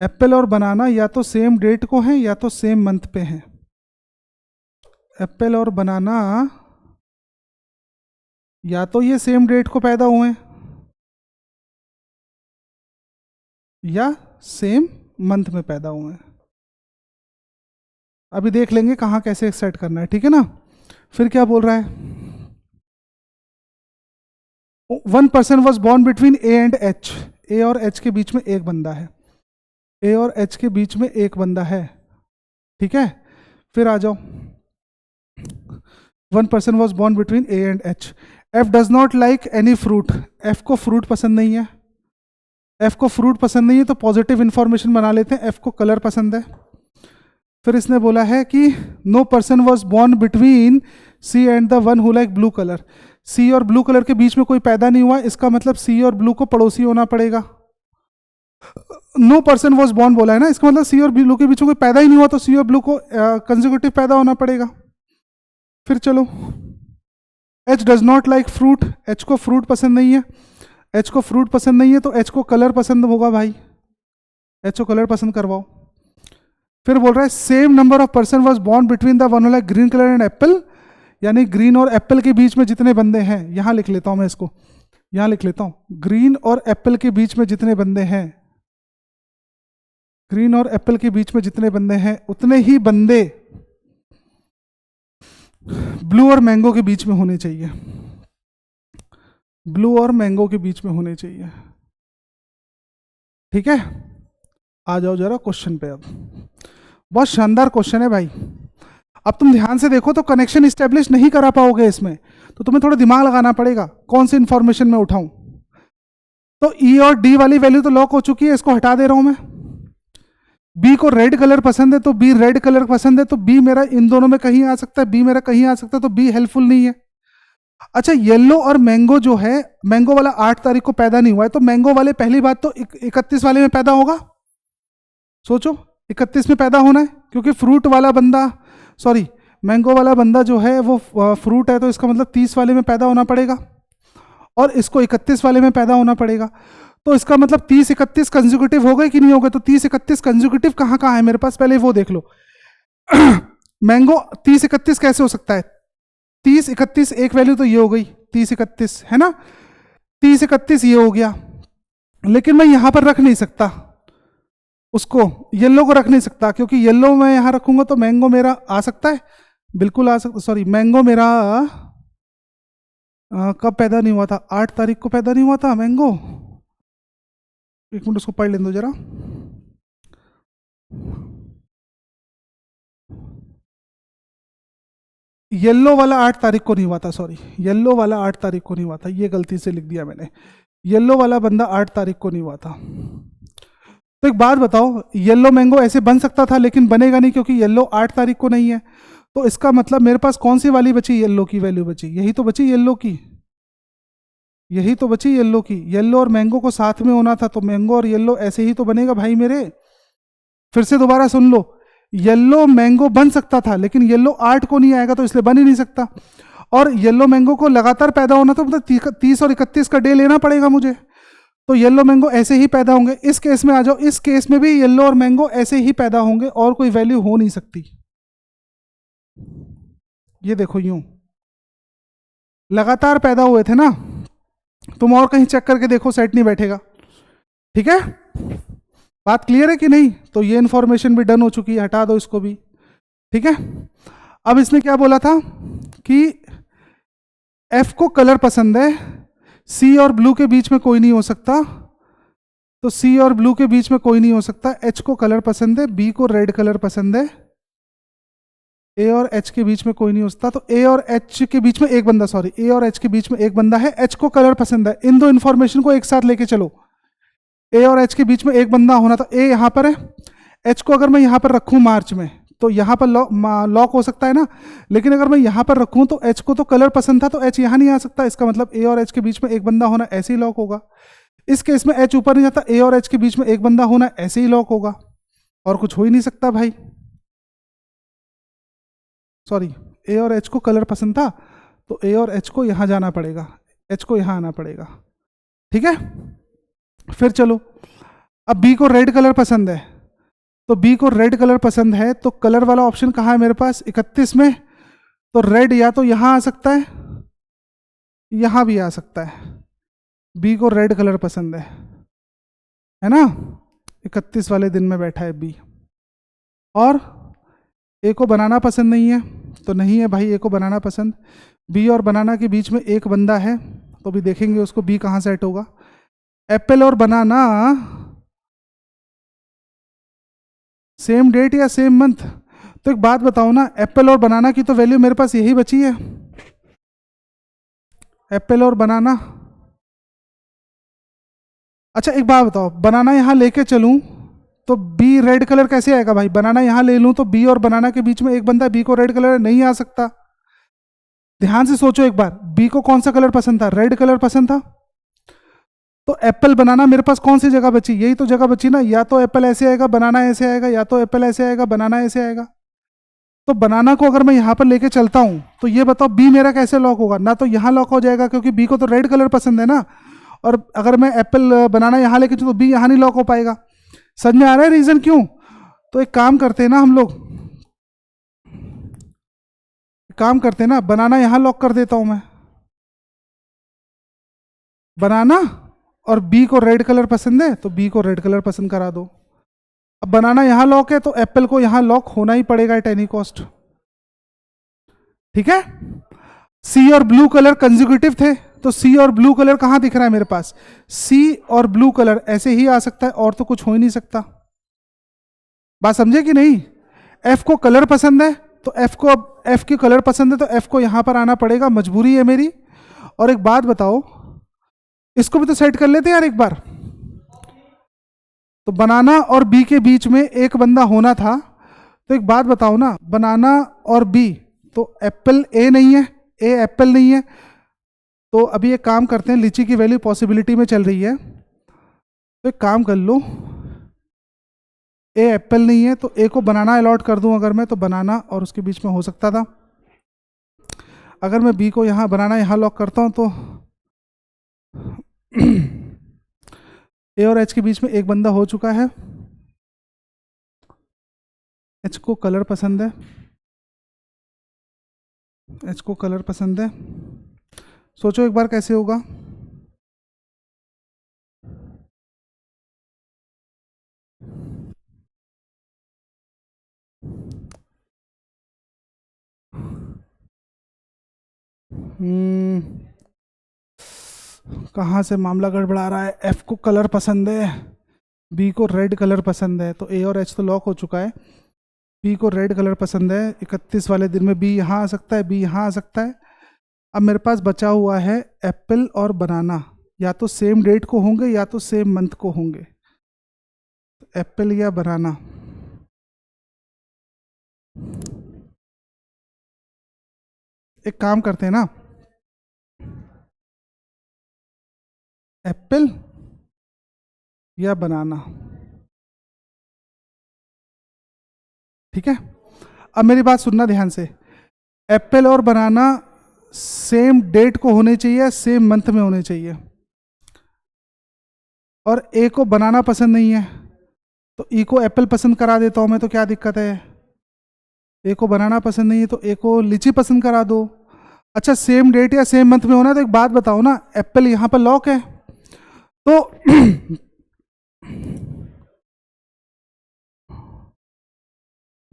एप्पल और बनाना या तो सेम डेट को हैं या तो सेम मंथ पे हैं। एप्पल और बनाना या तो ये सेम डेट को पैदा हुए हैं या सेम मंथ में पैदा हुए हैं। अभी देख लेंगे कहाँ कैसे सेट करना है, ठीक है ना। फिर क्या बोल रहा है, one person was born between A and H, A और एच के बीच में एक बंदा है, ए और एच के बीच में एक बंदा है, ठीक है। फिर आ जाओ, one person was born between A and H. F does not like any fruit, F को फ्रूट पसंद नहीं है, एफ को फ्रूट पसंद नहीं है तो पॉजिटिव इंफॉर्मेशन बना लेते हैं, एफ को कलर पसंद है। फिर इसने बोला है कि no person was born between C and the one who like blue colour, C और ब्लू कलर के बीच में कोई पैदा नहीं हुआ, इसका मतलब सी और ब्लू को पड़ोसी होना पड़ेगा। नो पर्सन वॉज बॉर्न बोला है ना, इसका मतलब सी और ब्लू के बीच में कोई पैदा ही नहीं हुआ तो सी और ब्लू को कंसेक्यूटिव पैदा होना पड़ेगा। फिर चलो, H does not like fruit, H को फ्रूट पसंद नहीं है, एच को फ्रूट पसंद नहीं है तो एच को कलर पसंद होगा भाई, एच को कलर पसंद करवाओ। फिर बोल रहा है same number of person was born between the one like green colour and Apple, यानी ग्रीन और एप्पल के बीच में जितने बंदे हैं, यहां लिख लेता हूं मैं इसको, यहां लिख लेता हूं, ग्रीन और एप्पल के बीच में जितने बंदे हैं, ग्रीन और एप्पल के बीच में जितने बंदे हैं उतने ही बंदे ब्लू और मैंगो के बीच में होने चाहिए, ब्लू और मैंगो के बीच में होने चाहिए, ठीक है। आ जाओ जरा क्वेश्चन पे, अब बहुत शानदार क्वेश्चन है भाई। अब तुम ध्यान से देखो तो कनेक्शन इस्टेब्लिश नहीं करा पाओगे इसमें, तो तुम्हें थोड़ा दिमाग लगाना पड़ेगा कौन सी इंफॉर्मेशन में उठाऊं। तो ई और डी वाली वैल्यू तो लॉक हो चुकी है, इसको हटा दे रहा हूं मैं। बी को रेड कलर पसंद है तो बी रेड कलर पसंद है, तो बी मेरा इन दोनों में कहीं आ सकता है, बी मेरा कहीं आ सकता है, तो बी हेल्पफुल नहीं है। अच्छा, येलो और मैंगो जो है, मैंगो वाला 8 तारीख को पैदा नहीं हुआ है, तो मैंगो वाले पहली बात तो 31 वाले में पैदा होगा। सोचो 31 में पैदा होना है, क्योंकि फ्रूट वाला बंदा, सॉरी मैंगो वाला बंदा जो है वो फ्रूट है, तो इसका मतलब 30 वाले में पैदा होना पड़ेगा और इसको 31 वाले में पैदा होना पड़ेगा। तो इसका मतलब 30-31 कंसेक्यूटिव हो गए कि नहीं हो गए, तो 30-31 कंसेक्यूटिव कहाँ कहाँ है मेरे पास, पहले वो देख लो। मैंगो 30-31 कैसे हो सकता है, 30-31 एक वैल्यू तो ये हो गई 30-31 है ना, 30-31 ये हो गया, लेकिन मैं यहां पर रख नहीं सकता उसको, येलो को रख नहीं सकता, क्योंकि येलो मैं यहां रखूंगा तो मैंगो मेरा आ सकता है, बिल्कुल आ सकता, सॉरी मैंगो मेरा कब पैदा नहीं हुआ था, 8 तारीख को पैदा नहीं हुआ था मैंगो। एक मिनट उसको पढ़ लेने दो जरा। येलो वाला 8 तारीख को नहीं हुआ था, सॉरी येलो वाला 8 तारीख को नहीं हुआ था, ये गलती से लिख दिया मैंने, येलो वाला बंदा 8 तारीख को नहीं हुआ था। तो एक बात बताओ, येलो मैंगो ऐसे बन सकता था लेकिन बनेगा नहीं, क्योंकि येलो 8 तारीख को नहीं है, तो इसका मतलब मेरे पास कौन सी वाली बची, येलो की वैल्यू बची, यही तो बची येलो की, यही तो बची येलो की। येलो और मैंगो को साथ में होना था, तो मैंगो और येलो ऐसे ही तो बनेगा भाई मेरे। फिर से दोबारा सुन लो, येलो मैंगो बन सकता था लेकिन येलो 8 को नहीं आएगा, तो इसलिए बन ही नहीं सकता। और येलो मैंगो को लगातार पैदा होना तो मतलब 30 और 31 का डे लेना पड़ेगा मुझे, तो येलो मैंगो ऐसे ही पैदा होंगे। इस केस में आ जाओ, इस केस में भी येलो और मैंगो ऐसे ही पैदा होंगे और कोई वैल्यू हो नहीं सकती। ये देखो यूं लगातार पैदा हुए थे ना, तुम और कहीं चेक करके देखो, सेट नहीं बैठेगा। ठीक है, बात क्लियर है कि नहीं? तो ये इंफॉर्मेशन भी डन हो चुकी है, हटा दो इसको भी। ठीक है, अब इसने क्या बोला था कि एफ को कलर पसंद है, सी और ब्लू के बीच में कोई नहीं हो सकता, तो सी और ब्लू के बीच में कोई नहीं हो सकता। एच को कलर पसंद है, बी को रेड कलर पसंद है, ए और एच के बीच में कोई नहीं हो सकता, तो ए और एच के बीच में एक बंदा, सॉरी, ए और एच के बीच में एक बंदा है, एच को कलर पसंद है। इन दो इंफॉर्मेशन को एक साथ लेके चलो, ए और एच के बीच में एक बंदा होना था, ए यहां पर है, एच को अगर मैं यहां पर रखूं मार्च में तो यहां पर लॉक हो सकता है ना, लेकिन अगर मैं यहां पर रखूं तो एच को तो कलर पसंद था, तो एच यहां नहीं आ सकता, इसका मतलब ए और एच के बीच में एक बंदा होना ऐसे ही लॉक होगा। इस केस में एच ऊपर नहीं जाता, ए और एच के बीच में एक बंदा होना ऐसे ही लॉक होगा, और कुछ हो ही नहीं सकता भाई। सॉरी, ए और एच को कलर पसंद था, तो ए और एच को यहां जाना पड़ेगा, एच को यहां आना पड़ेगा। ठीक है, फिर चलो, अब बी को रेड कलर पसंद है, तो बी को रेड कलर पसंद है, तो कलर वाला ऑप्शन कहाँ है मेरे पास? 31 में। तो रेड या तो यहां आ सकता है, यहां भी आ सकता है। बी को रेड कलर पसंद है ना, 31 वाले दिन में बैठा है बी। और ए को बनाना पसंद नहीं है, तो नहीं है भाई ए को बनाना पसंद। बी और बनाना के बीच में एक बंदा है, तो भी देखेंगे उसको बी कहाँ सेट होगा। एप्पल और बनाना सेम डेट या सेम मंथ? तो एक बात बताओ ना, एप्पल और बनाना की तो वैल्यू मेरे पास यही बची है, एप्पल और बनाना। अच्छा एक बात बताओ, बनाना यहां लेके चलूं तो बी रेड कलर कैसे आएगा भाई? बनाना यहां ले लूं तो बी और बनाना के बीच में एक बंदा, बी को रेड कलर नहीं आ सकता। ध्यान से सोचो एक बार, बी को कौन सा कलर पसंद था? रेड कलर पसंद था। तो एप्पल बनाना मेरे पास कौन सी जगह बची? यही तो जगह बची ना, या तो एप्पल ऐसे आएगा बनाना ऐसे आएगा, या तो एप्पल ऐसे आएगा बनाना ऐसे आएगा। तो बनाना को अगर मैं यहां पर लेके चलता हूं तो ये बताओ बी मेरा कैसे लॉक होगा? ना तो यहां लॉक हो जाएगा क्योंकि बी को तो रेड कलर पसंद है ना, और अगर मैं एप्पल बनाना यहां लेके चलूं तो बी यहां नहीं लॉक हो पाएगा। समझ में आ रहा है रीजन क्यों? तो एक काम करते हैं ना हम लोग, काम करते हैं ना, बनाना यहां लॉक कर देता हूं मैं, बनाना, और बी को रेड कलर पसंद है तो बी को रेड कलर पसंद करा दो। अब बनाना यहां लॉक है तो एप्पल को यहां लॉक होना ही पड़ेगा एट एनी कॉस्ट। ठीक है, सी और ब्लू कलर कंसेक्यूटिव थे, तो सी और ब्लू कलर कहां दिख रहा है मेरे पास? सी और ब्लू कलर ऐसे ही आ सकता है, और तो कुछ हो ही नहीं सकता। बात समझे कि नहीं? एफ को कलर पसंद है तो एफ को, अब एफ की कलर पसंद है तो एफ को यहां पर आना पड़ेगा, मजबूरी है मेरी। और एक बात बताओ, इसको भी तो सेट कर लेते यार एक बार। तो बनाना और बी के बीच में एक बंदा होना था, तो एक बात बताओ ना, बनाना और बी, तो एप्पल ए नहीं है, ए एप्पल नहीं है, तो अभी एक काम करते हैं, लीची की वैल्यू पॉसिबिलिटी में चल रही है, तो एक काम कर लो, ए एप्पल नहीं है तो ए को बनाना अलॉट कर दूं अगर मैं, तो बनाना और उसके बीच में हो सकता था। अगर मैं बी को यहां बनाना यहां लॉक करता हूं तो ए और एच के बीच में एक बंदा हो चुका है, एच को कलर पसंद है, एच को कलर पसंद है। सोचो एक बार कैसे होगा। कहाँ से मामला गड़बड़ा रहा है? एफ को कलर पसंद है, बी को रेड कलर पसंद है, तो ए और एच तो लॉक हो चुका है। बी को रेड कलर पसंद है, 31 वाले दिन में बी यहाँ आ सकता है, बी यहाँ आ सकता है। अब मेरे पास बचा हुआ है एप्पल और बनाना, या तो सेम डेट को होंगे या तो सेम मंथ को होंगे, एप्पल या बनाना। एक काम करते हैं ना, एप्पल या बनाना। ठीक है, अब मेरी बात सुनना ध्यान से, एप्पल और बनाना सेम डेट को होने चाहिए, सेम मंथ में होने चाहिए। और ए को बनाना पसंद नहीं है तो ई को एप्पल पसंद करा देता हूं मैं, तो क्या दिक्कत है? ए को बनाना पसंद नहीं है तो ए को लीची पसंद करा दो। अच्छा सेम डेट या सेम मंथ में होना है तो एक बात बताओ ना, एप्पल यहां पर लॉक है तो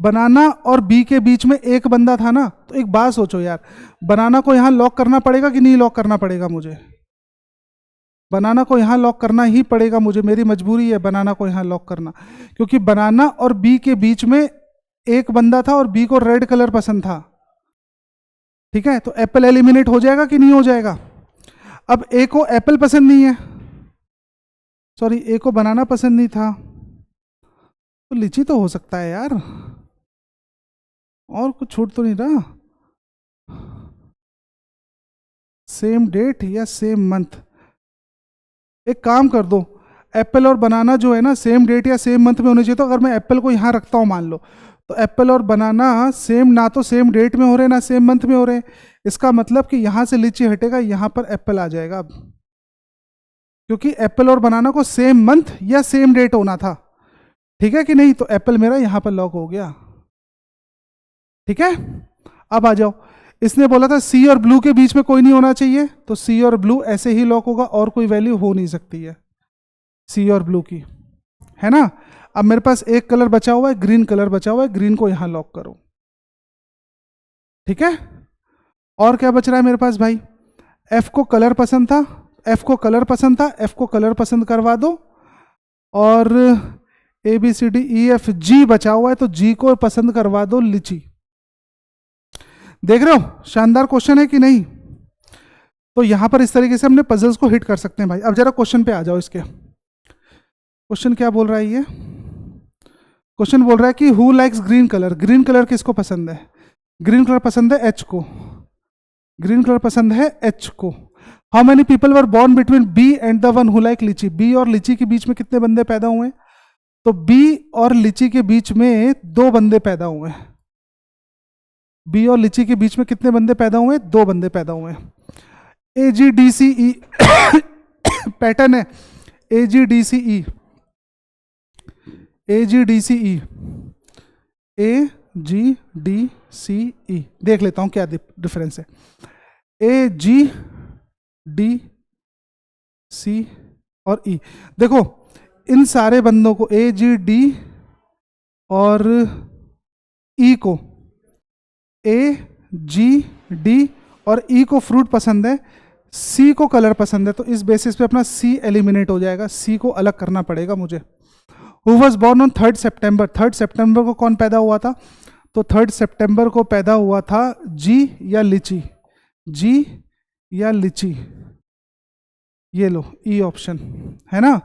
बनाना और बी के बीच में एक बंदा था ना, तो एक बात सोचो यार, बनाना को यहां लॉक करना पड़ेगा कि नहीं लॉक करना पड़ेगा मुझे? बनाना को यहां लॉक करना ही पड़ेगा मुझे, मेरी मजबूरी है बनाना को यहां लॉक करना, क्योंकि बनाना और बी के बीच में एक बंदा था और बी को रेड कलर पसंद था। ठीक है, तो एप्पल एलिमिनेट हो जाएगा कि नहीं हो जाएगा? अब ए को एप्पल पसंद नहीं है, सॉरी ए को बनाना पसंद नहीं था, तो लीची तो हो सकता है यार, और कुछ छूट तो नहीं रहा। सेम डेट या सेम मंथ, एक काम कर दो, एप्पल और बनाना जो है ना सेम डेट या सेम मंथ में होने चाहिए। तो अगर मैं एप्पल को यहाँ रखता हूँ मान लो, तो एप्पल और बनाना सेम, ना तो सेम डेट में हो रहे ना सेम मंथ में हो रहे, इसका मतलब कि यहाँ से लीची हटेगा, यहाँ पर एप्पल आ जाएगा अब, क्योंकि एप्पल और बनाना को सेम मंथ या सेम डेट होना था। ठीक है कि नहीं? तो एप्पल मेरा यहाँ पर लॉक हो गया। ठीक है, अब आ जाओ, इसने बोला था सी और ब्लू के बीच में कोई नहीं होना चाहिए, तो सी और ब्लू ऐसे ही लॉक होगा, और कोई वैल्यू हो नहीं सकती है सी और ब्लू की, है ना। अब मेरे पास एक कलर बचा हुआ है, ग्रीन कलर बचा हुआ है, ग्रीन को यहां लॉक करो। ठीक है, और क्या बच रहा है मेरे पास भाई? एफ को कलर पसंद था, एफ को कलर पसंद था, एफ को कलर पसंद करवा दो, और A B C D E F G बचा हुआ है, तो जी को पसंद करवा दो लीची। देख रहे हो शानदार क्वेश्चन है कि नहीं? तो यहां पर इस तरीके से हमने पजल्स को हिट कर सकते हैं भाई। अब जरा क्वेश्चन पे आ जाओ, इसके क्वेश्चन क्या बोल रहा है ये? क्वेश्चन बोल रहा है कि who likes green colour, green colour किसको पसंद है? ग्रीन कलर पसंद है एच को, ग्रीन कलर पसंद है एच को। How many people were born between B and the one who like litchi, B और लीची के बीच में कितने बंदे पैदा हुए? तो बी और लीची के बीच में दो बंदे पैदा हुए। बी और लीची के बीच में कितने बंदे पैदा हुए? दो बंदे पैदा हुए। ए जी डी सी ई पैटर्न है, ए जी डी सी ई, ए जी डी सी ई, ए जी डी सी ई, देख लेता हूं क्या डिफरेंस है। ए जी डी सी और ई, देखो इन सारे बंदों को ए जी डी और ई को, ए जी डी और ई को फ्रूट पसंद है, सी को कलर पसंद है, तो इस बेसिस पे अपना सी एलिमिनेट हो जाएगा, सी को अलग करना पड़ेगा मुझे। हु वॉज बॉर्न ऑन 3 सितंबर, 3 सितंबर को कौन पैदा हुआ था? तो 3 सितंबर को पैदा हुआ था जी या लीची, जी या लीची, ये लो ई ऑप्शन है ना।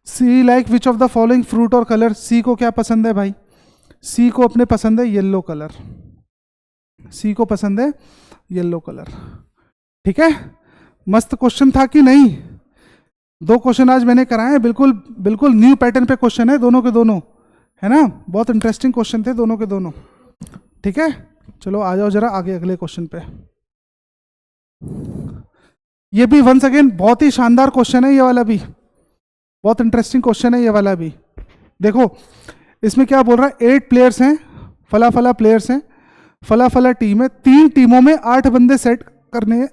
C like which of the following fruit और कलर, सी को क्या पसंद है भाई? सी को अपने पसंद है येलो कलर, सी को पसंद है येलो कलर। ठीक है, मस्त क्वेश्चन था कि नहीं? दो क्वेश्चन आज मैंने कराए हैं, बिल्कुल बिल्कुल न्यू पैटर्न पे क्वेश्चन है दोनों के दोनों, है ना, बहुत इंटरेस्टिंग क्वेश्चन थे दोनों के दोनों। ठीक है, चलो आ जाओ जरा आगे अगले क्वेश्चन पे। ये भी वंस अगेन बहुत ही शानदार क्वेश्चन है, ये वाला भी बहुत इंटरेस्टिंग क्वेश्चन है, ये वाला भी। देखो इसमें क्या बोल रहा है, 8 प्लेयर्स हैं, फला फला प्लेयर्स हैं, फला फला टीम है, 3 टीमों में 8 बंदे सेट करने हैं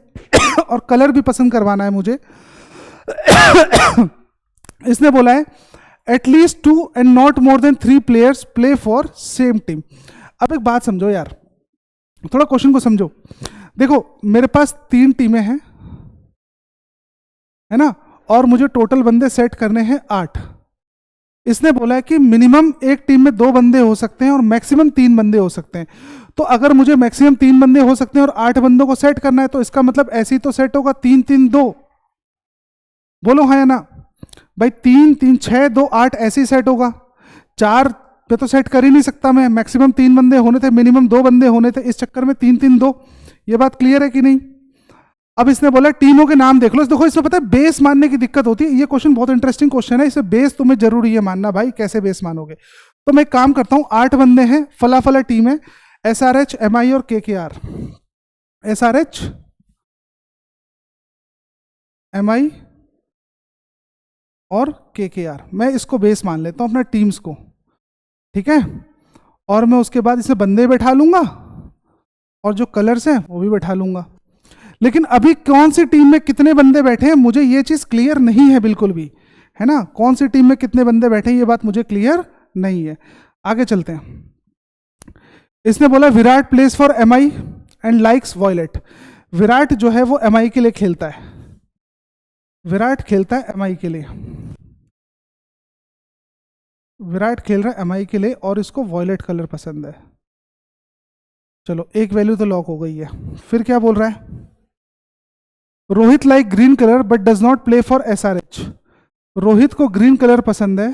और कलर भी पसंद करवाना है मुझे। इसने बोला है at least 2 and not more than 3 players play for same team. अब एक बात समझो यार, थोड़ा क्वेश्चन को समझो। देखो मेरे पास 3 टीमें हैं, है ना, और मुझे टोटल बंदे सेट करने हैं 8। इसने बोला है कि मिनिमम एक टीम में 2 बंदे हो सकते हैं और मैक्सिमम 3 बंदे हो सकते हैं। तो अगर मुझे मैक्सिमम 3 बंदे हो सकते हैं और 8 बंदों को सेट करना है, तो इसका मतलब ऐसे ही तो सेट होगा 3 3 2, बोलो हाँ या ना भाई? 3 3 6 2 8 ऐसे ही सेट होगा। 4 पे तो सेट कर ही नहीं सकता मैं, मैक्सिमम 3 बंदे होने थे, मिनिमम 2 बंदे होने थे, इस चक्कर में 3 3 2। ये बात क्लियर है कि नहीं? अब इसने बोला टीमों के नाम देख लो। देखो इसमें पता है बेस मानने की दिक्कत होती है, ये क्वेश्चन बहुत इंटरेस्टिंग क्वेश्चन है, इसे बेस तुम्हें जरूरी है मानना भाई, कैसे बेस मानोगे? तो मैं एक काम करता हूं, 8 बंदे हैं, फला फला टीम है, SRH MI और KKR, SRH MI और KKR, मैं इसको बेस मान लेता हूं अपना टीम्स को। ठीक है, और मैं उसके बाद इसे बंदे बैठा लूंगा और जो कलर्स हैं वो भी बैठा लूंगा। लेकिन अभी कौन सी टीम में कितने बंदे बैठे हैं मुझे ये चीज क्लियर नहीं है बिल्कुल भी, है ना। कौन सी टीम में कितने बंदे बैठे हैं ये बात मुझे क्लियर नहीं है। आगे चलते हैं। इसने बोला Virat plays for MI and likes violet. Virat जो है वो एमआई के लिए खेलता है, विराट खेलता है एमआई के लिए, विराट खेल रहा है एमआई के लिए और इसको वॉयलेट कलर पसंद है। चलो एक वैल्यू तो लॉक हो गई है। फिर क्या बोल रहा है, Rohit like green colour but does not play for SRH. Rohit को ग्रीन कलर पसंद है,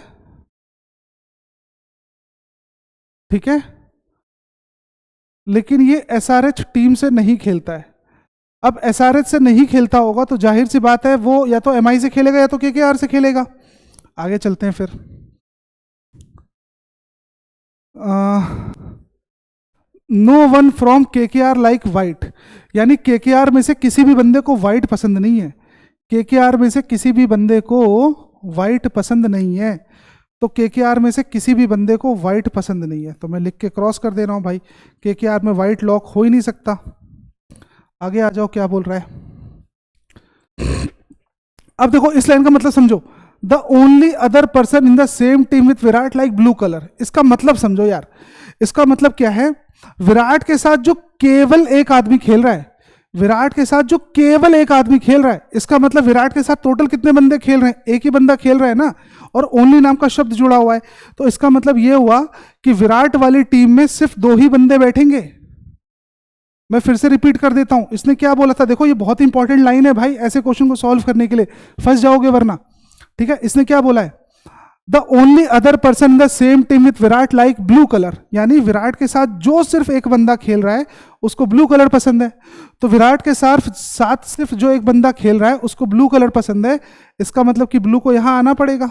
ठीक है, लेकिन ये एसआरएच टीम से नहीं खेलता है। अब एसआरएच से नहीं खेलता होगा तो जाहिर सी बात है वो या तो एमआई से खेलेगा या तो केकेआर से खेलेगा। आगे चलते हैं फिर। No one from KKR like white, यानी केकेआर में से किसी भी बंदे को वाइट पसंद नहीं है। केकेआर में से किसी भी बंदे को वाइट पसंद नहीं है, तो केकेआर में से किसी भी बंदे को वाइट पसंद नहीं है, तो मैं लिख के क्रॉस कर दे रहा हूं भाई, केकेआर में वाइट लॉक हो ही नहीं सकता। आगे आ जाओ, क्या बोल रहा है। अब देखो इस लाइन का मतलब समझो, the only other person in the same team with Virat like blue colour. इसका मतलब समझो यार, इसका मतलब क्या है, विराट के साथ जो केवल एक आदमी खेल रहा है, विराट के साथ जो केवल एक आदमी खेल रहा है, इसका मतलब विराट के साथ टोटल कितने बंदे खेल रहे हैं, एक ही बंदा खेल रहा है ना, और ओनली नाम का शब्द जुड़ा हुआ है, तो इसका मतलब यह हुआ कि विराट वाली टीम में सिर्फ 2 ही बंदे बैठेंगे। मैं फिर से रिपीट कर देता हूं, इसने क्या बोला था, देखो ये बहुत इंपॉर्टेंट लाइन है भाई, ऐसे क्वेश्चन को सॉल्व करने के लिए फंस जाओगे वरना, ठीक है। इसने क्या बोला है, the only other person in the same team with Virat like blue colour, यानी विराट के साथ जो सिर्फ एक बंदा खेल रहा है उसको ब्लू कलर पसंद है। तो विराट के साथ सिर्फ जो एक बंदा खेल रहा है उसको ब्लू कलर पसंद है, इसका मतलब कि ब्लू को यहां आना पड़ेगा,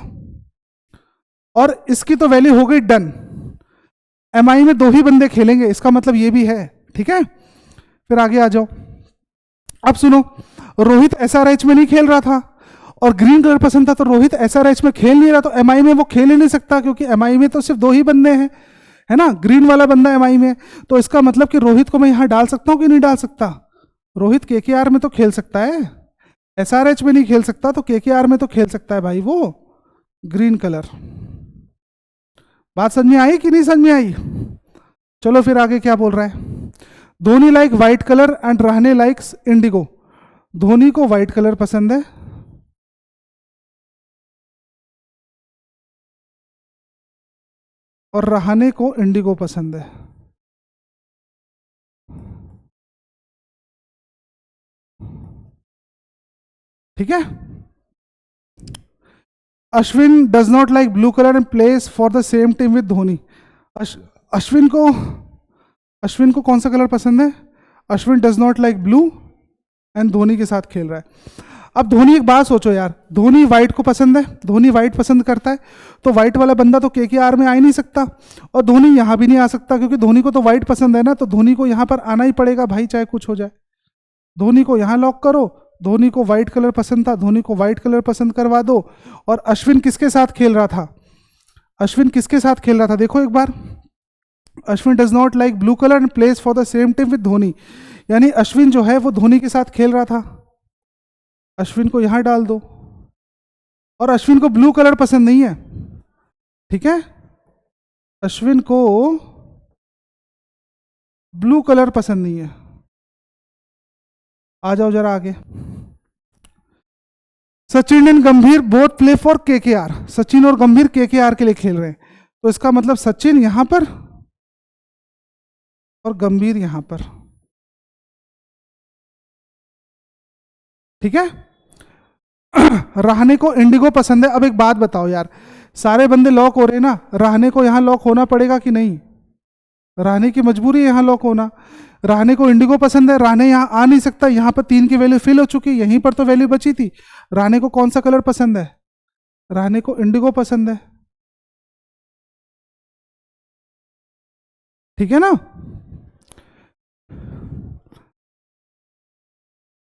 और इसकी तो वैल्यू हो गई डन। एमआई में 2 ही बंदे खेलेंगे, इसका मतलब ये भी है, ठीक है। फिर आगे आ जाओ। अब सुनो, रोहित एसआरएच में नहीं खेल रहा था और ग्रीन कलर पसंद था, तो रोहित एसआरएच में खेल नहीं रहा, तो एमआई में वो खेल ही नहीं सकता, क्योंकि एमआई में तो सिर्फ 2 ही बंदे हैं, है ना, ग्रीन वाला बंदा एमआई में। तो इसका मतलब कि रोहित को मैं यहां डाल सकता हूं कि नहीं डाल सकता, रोहित केकेआर में तो खेल सकता है, एसआरएच में नहीं खेल सकता, तो केकेआर में तो खेल सकता है भाई वो ग्रीन कलर। बात समझ में आई कि नहीं समझ में आई। चलो फिर आगे क्या बोल रहा है, Dhoni like white colour and Rahane likes Indigo. Dhoni को व्हाइट कलर पसंद है और रहाणे को इंडिगो पसंद है, ठीक है। Ashwin does not like blue colour and plays for the same team with Dhoni. Ashwin को कौन सा कलर पसंद है, Ashwin does not like blue and Dhoni के साथ खेल रहा है। अब धोनी, एक बात सोचो यार, धोनी व्हाइट को पसंद है, धोनी व्हाइट पसंद करता है, तो व्हाइट वाला बंदा तो केकेआर में आ ही नहीं सकता, और धोनी यहां भी नहीं आ सकता, क्योंकि धोनी को तो व्हाइट पसंद है ना, तो धोनी को यहां पर आना ही पड़ेगा भाई, चाहे कुछ हो जाए। धोनी को यहां लॉक करो, धोनी को व्हाइट कलर पसंद था, धोनी को व्हाइट कलर पसंद करवा दो। और अश्विन किसके साथ खेल रहा था, अश्विन किसके साथ खेल रहा था, देखो एक बार, Ashwin does not like blue colour and plays for the same team with Dhoni, यानी अश्विन जो है वो धोनी के साथ खेल रहा था, अश्विन को यहां डाल दो। और अश्विन को ब्लू कलर पसंद नहीं है, ठीक है, अश्विन को ब्लू कलर पसंद नहीं है। आ जाओ जरा आगे। सचिन एंड गंभीर both play for KKR, Sachin और गंभीर केकेआर के लिए खेल रहे हैं, तो इसका मतलब सचिन यहां पर और गंभीर यहां पर, ठीक है। रहाणे को इंडिगो पसंद है। अब एक बात बताओ यार, सारे बंदे लॉक हो रहे हैं ना, रहाणे को यहां लॉक होना पड़ेगा कि नहीं, रहाणे की मजबूरी है यहां लॉक होना। रहाणे को इंडिगो पसंद है, रहाणे यहां आ नहीं सकता, यहां पर 3 की वैल्यू फिल हो चुकी, यहीं पर तो वैल्यू बची थी। रहाणे को कौन सा कलर पसंद है, रहाणे को इंडिगो पसंद है, ठीक है ना।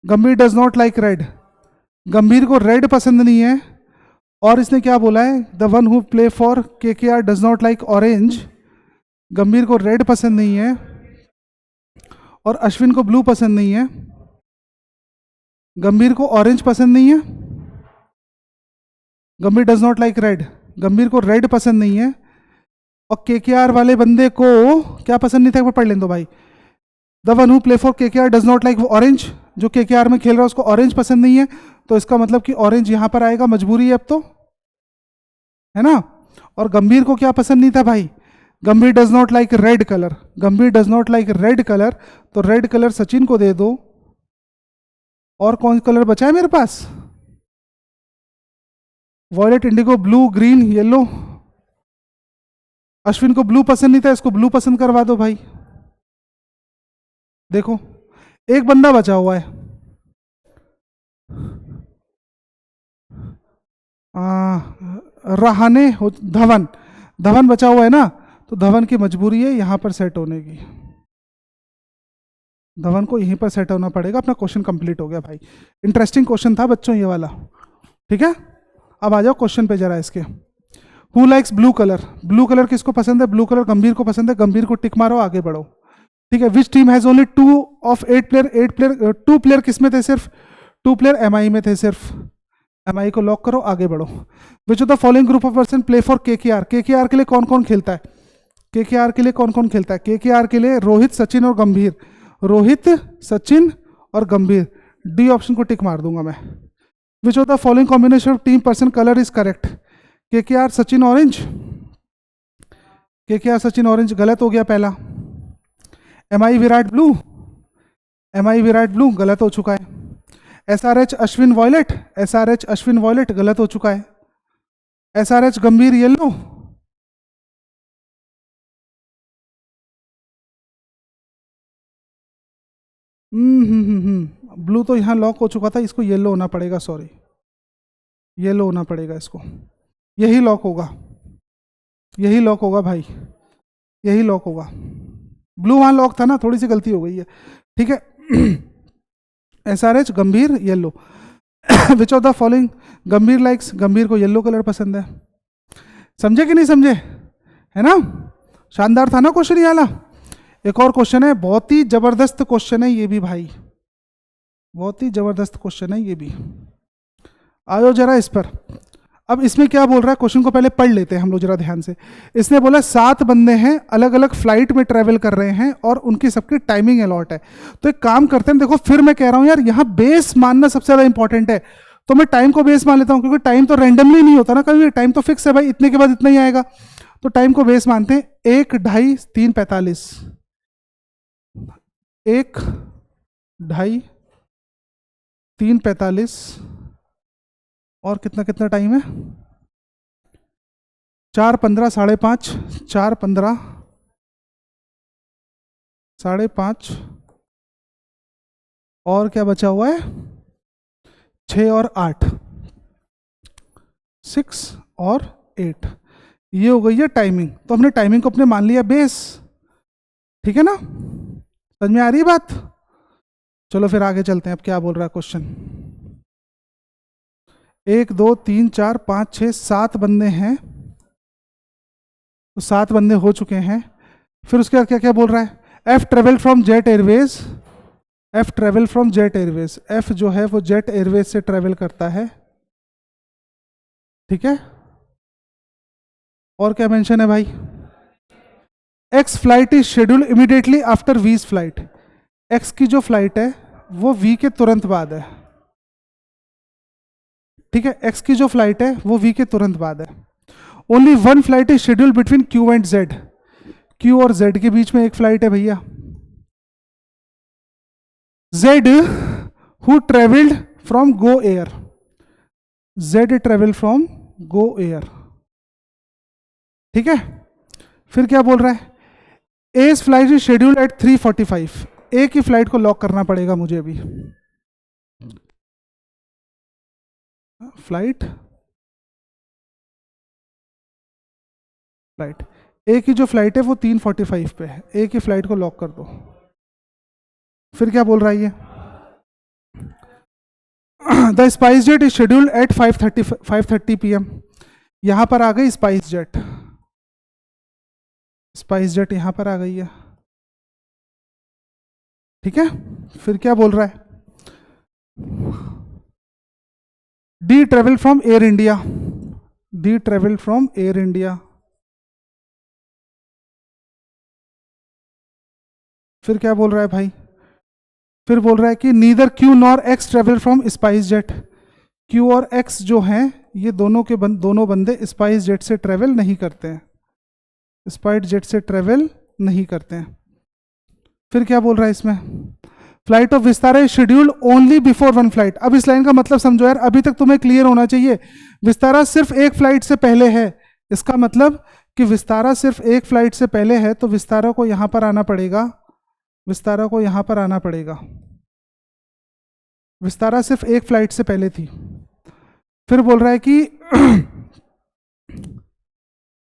गंभीर डज नॉट लाइक रेड, गंभीर को रेड पसंद नहीं है, और इसने क्या बोला है, the one who play for KKR does not like orange, गंभीर को रेड पसंद नहीं है और अश्विन को ब्लू पसंद नहीं है, गंभीर को ऑरेंज पसंद नहीं है, गंभीर डज नॉट लाइक रेड, गंभीर को रेड पसंद नहीं है, और केकेआर वाले बंदे को क्या पसंद नहीं था, एक बार पढ़ लें दो भाई। The one who play for KKR does not like orange, जो केकेआर में खेल रहा है उसको ऑरेंज पसंद नहीं है, तो इसका मतलब कि ऑरेंज यहां पर आएगा, मजबूरी है अब तो, है ना। और गंभीर को क्या पसंद नहीं था भाई, Gambhir does not like red colour, Gambhir does not like red colour, तो रेड कलर सचिन को दे दो। और कौन कलर बचा है मेरे पास, violet, indigo, blue, green, yellow. Ashwin को ब्लू पसंद नहीं था, इसको ब्लू पसंद करवा दो भाई। देखो एक बंदा बचा हुआ है, रहाने धवन, धवन बचा हुआ है ना, तो धवन की मजबूरी है यहां पर सेट होने की, धवन को यहीं पर सेट होना पड़ेगा। अपना क्वेश्चन कंप्लीट हो गया भाई। इंटरेस्टिंग क्वेश्चन था बच्चों ये वाला, ठीक है। अब आ जाओ क्वेश्चन पे जरा इसके। Who likes blue colour, blue colour किसको पसंद है, ब्लू कलर गंभीर को पसंद है, गंभीर को टिक मारो, आगे बढ़ो, ठीक है। Which team has only 2 of 8 player, 8 player, 2 player किस में थे, सिर्फ 2 प्लेयर एमआई में थे सिर्फ, एमआई को लॉक करो, आगे बढ़ो। विच of the following group of person play for KKR, KKR के लिए कौन कौन खेलता है, केकेआर के लिए कौन कौन खेलता है, केकेआर के लिए रोहित, सचिन और गंभीर, रोहित, सचिन और गंभीर, डी ऑप्शन को टिक मार दूंगा मैं। Which of the following combination of team person colour is correct, KKR Sachin orange, KKR Sachin orange गलत हो गया पहला। MI Virat blue, MI Virat blue गलत हो चुका है। SRH Ashwin violet, SRH Ashwin violet गलत हो चुका है। एसआरएच गंभीर येलो, ब्लू तो यहां लॉक हो चुका था, इसको येलो होना पड़ेगा, सॉरी येलो होना पड़ेगा इसको, यही लॉक होगा, यही लॉक होगा भाई, यही लॉक होगा। ब्लू वहां लॉक था ना, थोड़ी सी गलती हो गई है, ठीक है। एसआरएच गंभीर yellow. Which of the following, गंभीर लाइक्स, गंभीर को येलो कलर पसंद है। समझे कि नहीं समझे, है ना। शानदार था ना क्वेश्चन ये वाला। एक और क्वेश्चन है, बहुत ही जबरदस्त क्वेश्चन है ये भी भाई, बहुत ही जबरदस्त क्वेश्चन है ये भी। आओ जरा इस पर। अब इसमें क्या बोल रहा है, क्वेश्चन को पहले पढ़ लेते हैं हम लोग जरा ध्यान से। इसने बोला 7 बंदे हैं, अलग अलग फ्लाइट में ट्रेवल कर रहे हैं और उनकी सबकी टाइमिंग अलॉट है। तो एक काम करते हैं, देखो फिर मैं कह रहा हूं यार, यहां बेस मानना सबसे ज्यादा इंपॉर्टेंट है, तो मैं टाइम को बेस मान लेता हूं, क्योंकि टाइम तो रैंडमली नहीं होता ना कभी, टाइम तो फिक्स है भाई, इतने के बाद इतना ही आएगा, तो टाइम को बेस मानते हैं। 1, 2.5, 3, 45, 1, 2.5, 3, 45, और कितना कितना टाइम है, 4, 15, 5.5, 4, 15, 5.5, और क्या बचा हुआ है, 6 और 8, 6 और 8, ये हो गई है टाइमिंग। तो हमने टाइमिंग को अपने मान लिया बेस, ठीक है ना, समझ में आ रही है बात। चलो फिर आगे चलते हैं, अब क्या बोल रहा है क्वेश्चन। 1, 2, 3, 4, 5, 6, 7 बंदे हैं, तो 7 बंदे हो चुके हैं। फिर उसके बाद क्या क्या बोल रहा है, F travel from jet Airways, F travel from jet Airways, F जो है वो जेट एयरवेज से ट्रेवल करता है, ठीक है। और क्या मेंशन है भाई, x flight is schedule immediately after वीज फ्लाइट, एक्स की जो फ्लाइट है वो वी के तुरंत बाद है, ठीक है, एक्स की जो फ्लाइट है वो वी के तुरंत बाद है। Only 1 flight is schedule between Q and Z, Q और जेड के बीच में एक फ्लाइट है भैया। Z who travelled from Go Air, Z travel from Go Air, ठीक है। फिर क्या बोल रहा है, ए फ्लाइट इज शेड्यूल एट 3:45, ए की फ्लाइट को लॉक करना पड़ेगा मुझे अभी, फ्लाइट ए की जो फ्लाइट है वो 3:45 पे है, ए की फ्लाइट को लॉक कर दो। फिर क्या बोल रहा है ये, the SpiceJet is schedule at 5:30 PM, यहां पर आ गई स्पाइस जेट, स्पाइस जेट यहां पर आ गई है, ठीक है। फिर क्या बोल रहा है, D travel from air India, D travel from air India. फिर क्या बोल रहा है भाई, फिर बोल रहा है कि neither Q nor x travel from spice jet. Q और एक्स जो हैं ये दोनों के दोनों बंदे स्पाइस जेट से ट्रेवल नहीं करते हैं, स्पाइस जेट से ट्रेवल नहीं करते हैं। फिर क्या बोल रहा है इसमें, flight of Vistara is scheduled only before one flight. अब इस लाइन का मतलब समझो यार, अभी तक तुम्हें क्लियर होना चाहिए विस्तारा सिर्फ एक फ्लाइट से पहले है। इसका मतलब कि विस्तारा सिर्फ एक फ्लाइट से पहले है, तो विस्तारा को यहां पर आना पड़ेगा, विस्तारा को यहां पर आना पड़ेगा। विस्तारा सिर्फ एक फ्लाइट से पहले थी। फिर बोल रहा है कि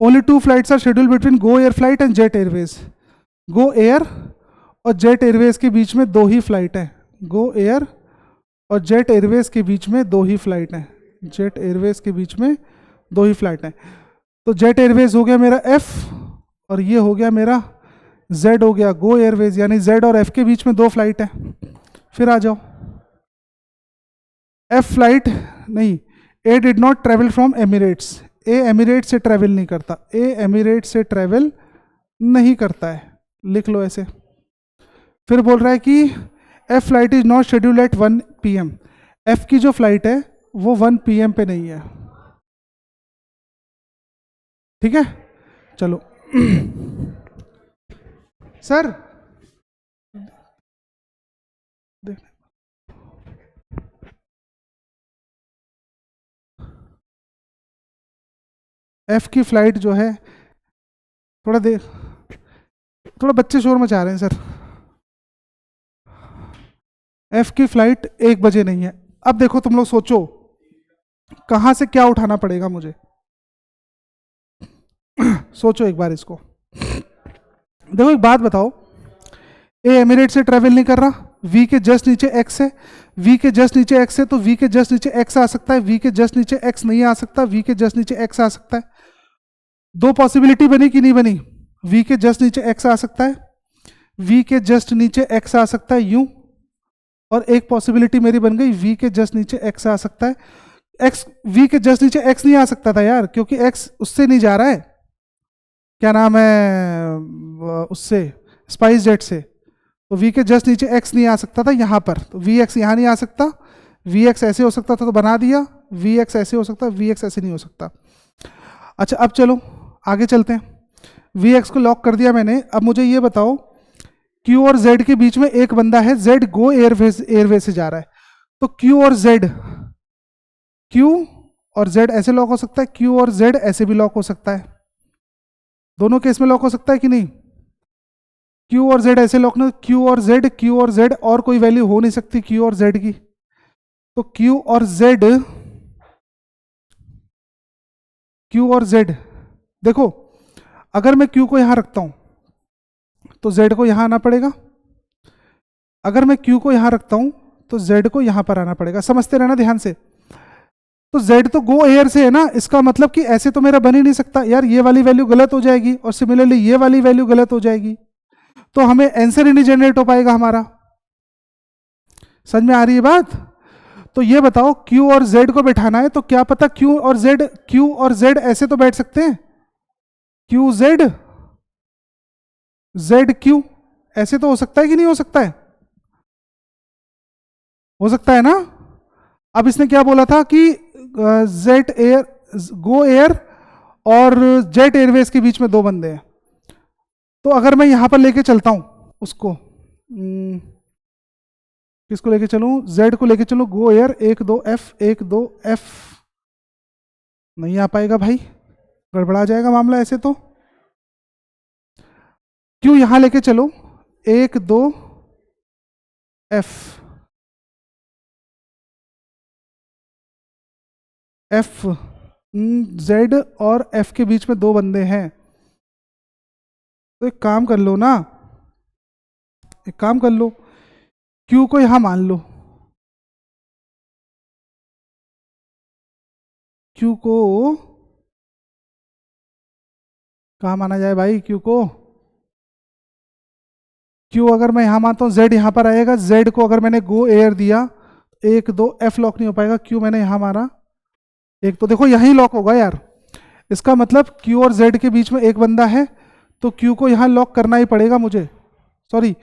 only 2 flights are schedule between GoAir flight and Jet Airways. GoAir और जेट एयरवेज के बीच में 2 ही फ्लाइट है, गो एयर और जेट एयरवेज के बीच में 2 ही फ्लाइट है, जेट एयरवेज के बीच में 2 ही फ्लाइट है। तो जेट एयरवेज हो गया मेरा एफ और ये हो गया मेरा जेड हो गया गो एयरवेज, यानी जेड और एफ के बीच में 2 फ्लाइट है। फिर आ जाओ, एफ फ्लाइट नहीं, A did not travel from Emirates, A Emirate से ट्रेवल नहीं करता, ए एमिरेट से ट्रेवल नहीं करता है, लिख लो ऐसे। फिर बोल रहा है कि F flight is not scheduled at 1 PM। F की जो फ्लाइट है वो 1 PM पे नहीं है, ठीक है। चलो सर एफ की फ्लाइट जो है, थोड़ा देर, थोड़ा बच्चे शोर मचा रहे हैं सर। एफ की फ्लाइट 1 बजे नहीं है। अब देखो तुम लोग सोचो कहां से क्या उठाना पड़ेगा मुझे सोचो एक बार इसको। देखो एक बात बताओ, ए एमिरेट से ट्रेवल नहीं कर रहा, वी के जस्ट नीचे एक्स है, वी के जस्ट नीचे एक्स है तो वी के जस्ट नीचे एक्स आ सकता है, वी के जस्ट नीचे एक्स नहीं आ सकता, वी के जस्ट नीचे एक्स आ सकता है। 2 पॉसिबिलिटी बनी कि नहीं बनी, वी के जस्ट नीचे एक्स आ सकता है, वी के जस्ट नीचे एक्स आ सकता है यूं, और एक पॉसिबिलिटी मेरी बन गई वी के जस्ट नीचे एक्स आ सकता है। एक्स, वी के जस्ट नीचे एक्स नहीं आ सकता था यार, क्योंकि एक्स उससे नहीं जा रहा है, क्या नाम है उससे, स्पाइस जेट से, तो वी के जस्ट नीचे एक्स नहीं आ सकता था यहाँ पर, तो वी एक्स यहाँ नहीं आ सकता, वी एक्स ऐसे हो सकता था तो बना दिया, वी एक्स ऐसे हो सकता, वी एक्स ऐसे नहीं हो सकता। अच्छा अब चलो आगे चलते हैं, वी एक्स को लॉक कर दिया मैंने। अब मुझे ये बताओ क्यू और जेड के बीच में एक बंदा है, जेड गो एयरवेज से जा रहा है, तो क्यू और जेड, क्यू और जेड ऐसे लॉक हो सकता है, क्यू और जेड ऐसे भी लॉक हो सकता है, दोनों केस में लॉक हो सकता है कि नहीं। क्यू और जेड ऐसे लॉक नहीं, क्यू और जेड, क्यू और जेड और कोई वैल्यू हो नहीं सकती क्यू और जेड की, तो क्यू और जेड, क्यू और जेड, देखो अगर मैं क्यू को यहां रखता हूं तो जेड को यहां आना पड़ेगा, अगर मैं क्यू को यहां रखता हूं तो जेड को यहां पर आना पड़ेगा, समझते रहना ध्यान से। तो जेड तो गो एयर से है ना, इसका मतलब कि ऐसे तो मेरा बन ही नहीं सकता यार, ये वाली वैल्यू गलत हो जाएगी और सिमिलरली ये वाली वैल्यू गलत हो जाएगी, तो हमें आंसर ही नहीं जनरेट हो पाएगा हमारा। समझ में आ रही है बात। तो ये बताओ Q और Z को बैठाना है, तो क्या पता Q और Z ऐसे तो बैठ सकते हैं, Q Z Z Q ऐसे तो हो सकता है कि नहीं हो सकता है, हो सकता है ना। अब इसने क्या बोला था कि जेट एयर, गो एयर और जेट एयरवेज के बीच में 2 बंदे हैं, तो अगर मैं यहां पर लेके चलता हूं उसको, किसको लेके चलूं, जेड को लेके चलूं, गो एयर 1 2 F 1 2 F, नहीं आ पाएगा भाई, गड़बड़ा जाएगा मामला ऐसे तो। क्यों यहां लेके चलो 1 2 F, F Z और F के बीच में 2 बंदे हैं, तो एक काम कर लो ना, एक काम कर लो, Q को यहां मान लो, Q को कहाँ माना जाए भाई, Q को, Q अगर मैं यहां मानता हूं Z यहां पर आएगा, Z को अगर मैंने गो एयर दिया 1 2 F लॉक नहीं हो पाएगा, Q मैंने यहां मारा एक तो देखो यहीं लॉक होगा यार, इसका मतलब Q और Z के बीच में एक बंदा है, तो Q को यहाँ लॉक करना ही पड़ेगा मुझे, सॉरी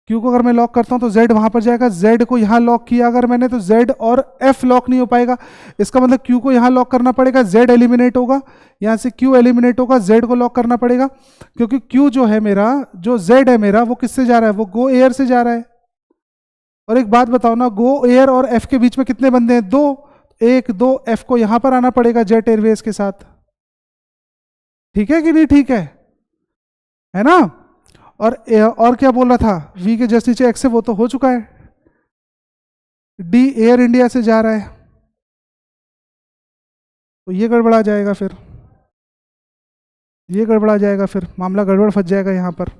Q को अगर मैं लॉक करता हूँ तो Z वहाँ पर जाएगा, Z को यहाँ लॉक किया अगर मैंने तो Z और F लॉक नहीं हो पाएगा, इसका मतलब Q को यहाँ लॉक करना पड़ेगा, Z एलिमिनेट होगा, यहाँ से Q एलिमिनेट होगा, Z को लॉक करना पड़ेगा, क्योंकि Q जो है मेरा, जो Z है मेरा, वो किससे जा रहा है, वो गो एयर से जा रहा है। और एक बात बताओ ना, गो एयर और F के बीच में कितने बंदे हैं, 2, 1 2, F को यहाँ पर आना पड़ेगा जेट एयरवेज के साथ, ठीक है कि नहीं, ठीक है ना। और क्या बोल रहा था, V के जस्ट नीचे X है, वो तो हो चुका है, D एयर इंडिया से जा रहा है, तो ये गड़बड़ा जाएगा, फिर ये गड़बड़ा जाएगा, फिर मामला गड़बड़ फंस जाएगा यहाँ पर,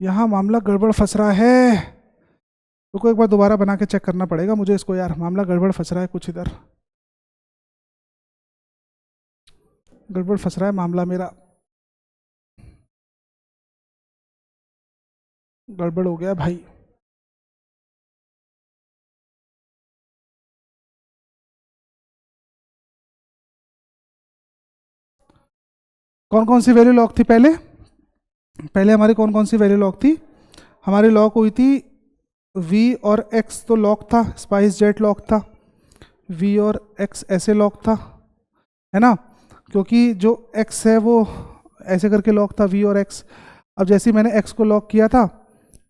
यहाँ मामला गड़बड़ फंस रहा है, तो एक बार दोबारा बना के चेक करना पड़ेगा मुझे इसको यार, मामला गड़बड़ फंस रहा है कुछ, इधर गड़बड़ फंस रहा है मामला मेरा, गड़बड़ हो गया भाई। कौन कौन सी वैल्यू लॉक थी पहले हमारी कौन कौन सी वैल्यू लॉक थी, हमारी लॉक हुई थी V और X तो लॉक था, स्पाइस जेट लॉक था, V और X ऐसे लॉक था, है ना, क्योंकि जो X है वो ऐसे करके लॉक था, V और X। अब जैसे ही मैंने X को लॉक किया था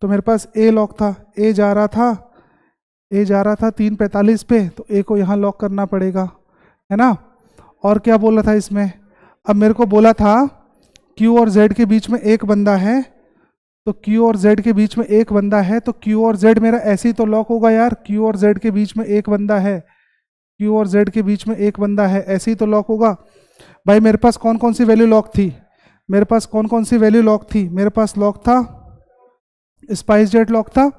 तो मेरे पास A लॉक था, A जा रहा था 3:45 पे, तो A को यहाँ लॉक करना पड़ेगा, है ना। और क्या बोला था इसमें, अब मेरे को बोला था Q और Z के बीच में एक बंदा है, तो Q और Z के बीच में एक बंदा है, तो Q और Z मेरा ऐसे ही तो लॉक होगा यार, Q और Z के बीच में एक बंदा है, Q और Z के बीच में एक बंदा है, ऐसे ही तो लॉक होगा भाई। मेरे पास कौन कौन सी वैल्यू लॉक थी, मेरे पास कौन कौन सी वैल्यू लॉक थी, मेरे पास लॉक था स्पाइस जेट लॉक था,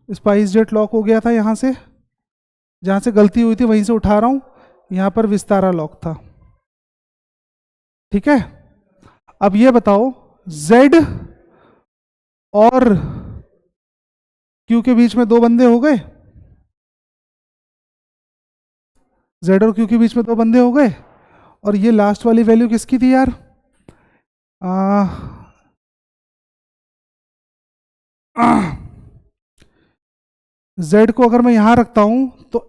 स्पाइस जेट लॉक हो गया था, यहाँ से जहाँ से गलती हुई थी वहीं से उठा रहा हूँ, यहाँ पर विस्तारा लॉक था, ठीक है। अब ये बताओ Z और Q के बीच में दो बंदे हो गए, Z और Q के बीच में दो बंदे हो गए, और ये लास्ट वाली वैल्यू किसकी थी यार, Z को अगर मैं यहाँ रखता हूँ तो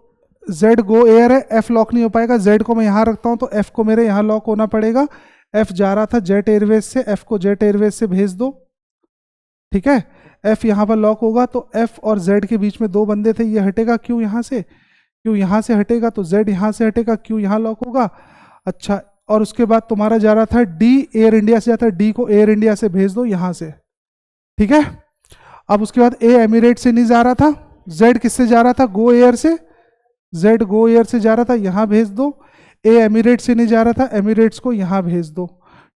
Z गो एयर है, F लॉक नहीं हो पाएगा, Z को मैं यहाँ रखता हूँ तो F को मेरे यहाँ लॉक होना पड़ेगा, F जा रहा था जेट एयरवेज से, F को जेट एयरवेज से भेज दो, ठीक है, F यहाँ पर लॉक होगा, तो F और Z के बीच में दो बंदे थे, ये हटेगा Q यहाँ से, Q यहाँ से हटेगा तो Z यहाँ से हटेगा, Q यहाँ लॉक होगा, अच्छा। और उसके बाद तुम्हारा जा रहा था D एयर इंडिया से जाता है, D को एयर इंडिया से भेज दो यहाँ से, ठीक है। अब उसके बाद A एमिरेट से नहीं जा रहा था, Z किससे जा रहा था, गो एयर से, Z गो एयर से जा रहा था, यहाँ भेज दो। A एमिरेट से नहीं जा रहा था, एमिरेट्स को यहाँ भेज दो,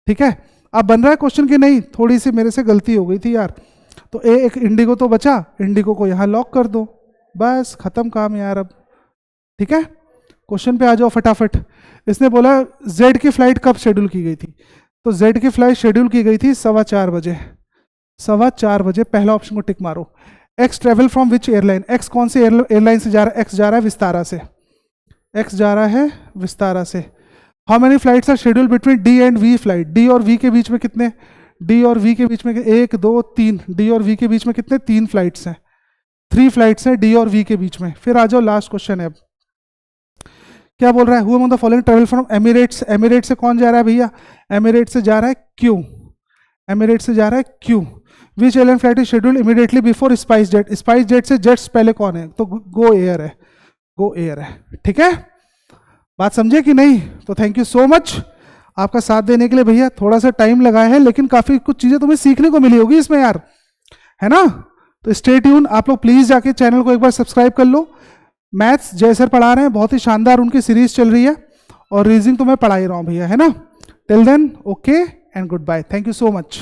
ठीक है। अब बन रहा है क्वेश्चन कि नहीं, थोड़ी सी मेरे से गलती हो गई थी यार, तो एक इंडिगो तो बचा, इंडिगो को यहाँ लॉक कर दो, बस खत्म काम यार अब, ठीक है। क्वेश्चन पे आ जाओ फटाफट। इसने बोला Z की फ्लाइट कब शेड्यूल की गई थी, तो Z की फ्लाइट शेड्यूल की गई थी 4:15 बजे, 4:15 बजे, पहला ऑप्शन को टिक मारो। X travel from which airline, X कौन से एयरलाइन से जा रहा है, X जा रहा है विस्तारा से, X जा रहा है विस्तारा से। How many flights are schedule between D and V flight, D और V के बीच में कितने, D और V के बीच में 1 2 3, D और V के बीच में कितने, 3 फ्लाइट्स हैं, 3 फ्लाइट्स हैं D और V के बीच में। फिर आ जाओ लास्ट क्वेश्चन है, अब क्या बोल रहा है, who among the following travel from Emirates, Emirates से कौन जा रहा है भैया, एमिरेट्स से जा रहा है Q, एमिरेट्स से जा रहा है Q। Which airline flight is scheduled immediately before spice jet, spice jet से जेट्स पहले कौन है, तो गो एयर है, गो एयर है, ठीक है। बात समझे कि नहीं, तो थैंक यू सो मच आपका साथ देने के लिए भैया, थोड़ा सा टाइम लगा है लेकिन काफी कुछ चीजें तुम्हें सीखने को मिली होगी इसमें यार, है ना। तो स्टे ट्यून, आप लोग प्लीज जाके चैनल को एक बार सब्सक्राइब कर लो। मैथ्स जय सर पढ़ा रहे हैं, बहुत ही शानदार उनकी सीरीज चल रही है, और रीजनिंग तो मैं पढ़ा ही रहा हूँ भैया, है ना। Till then okay and good bye, thank you so much.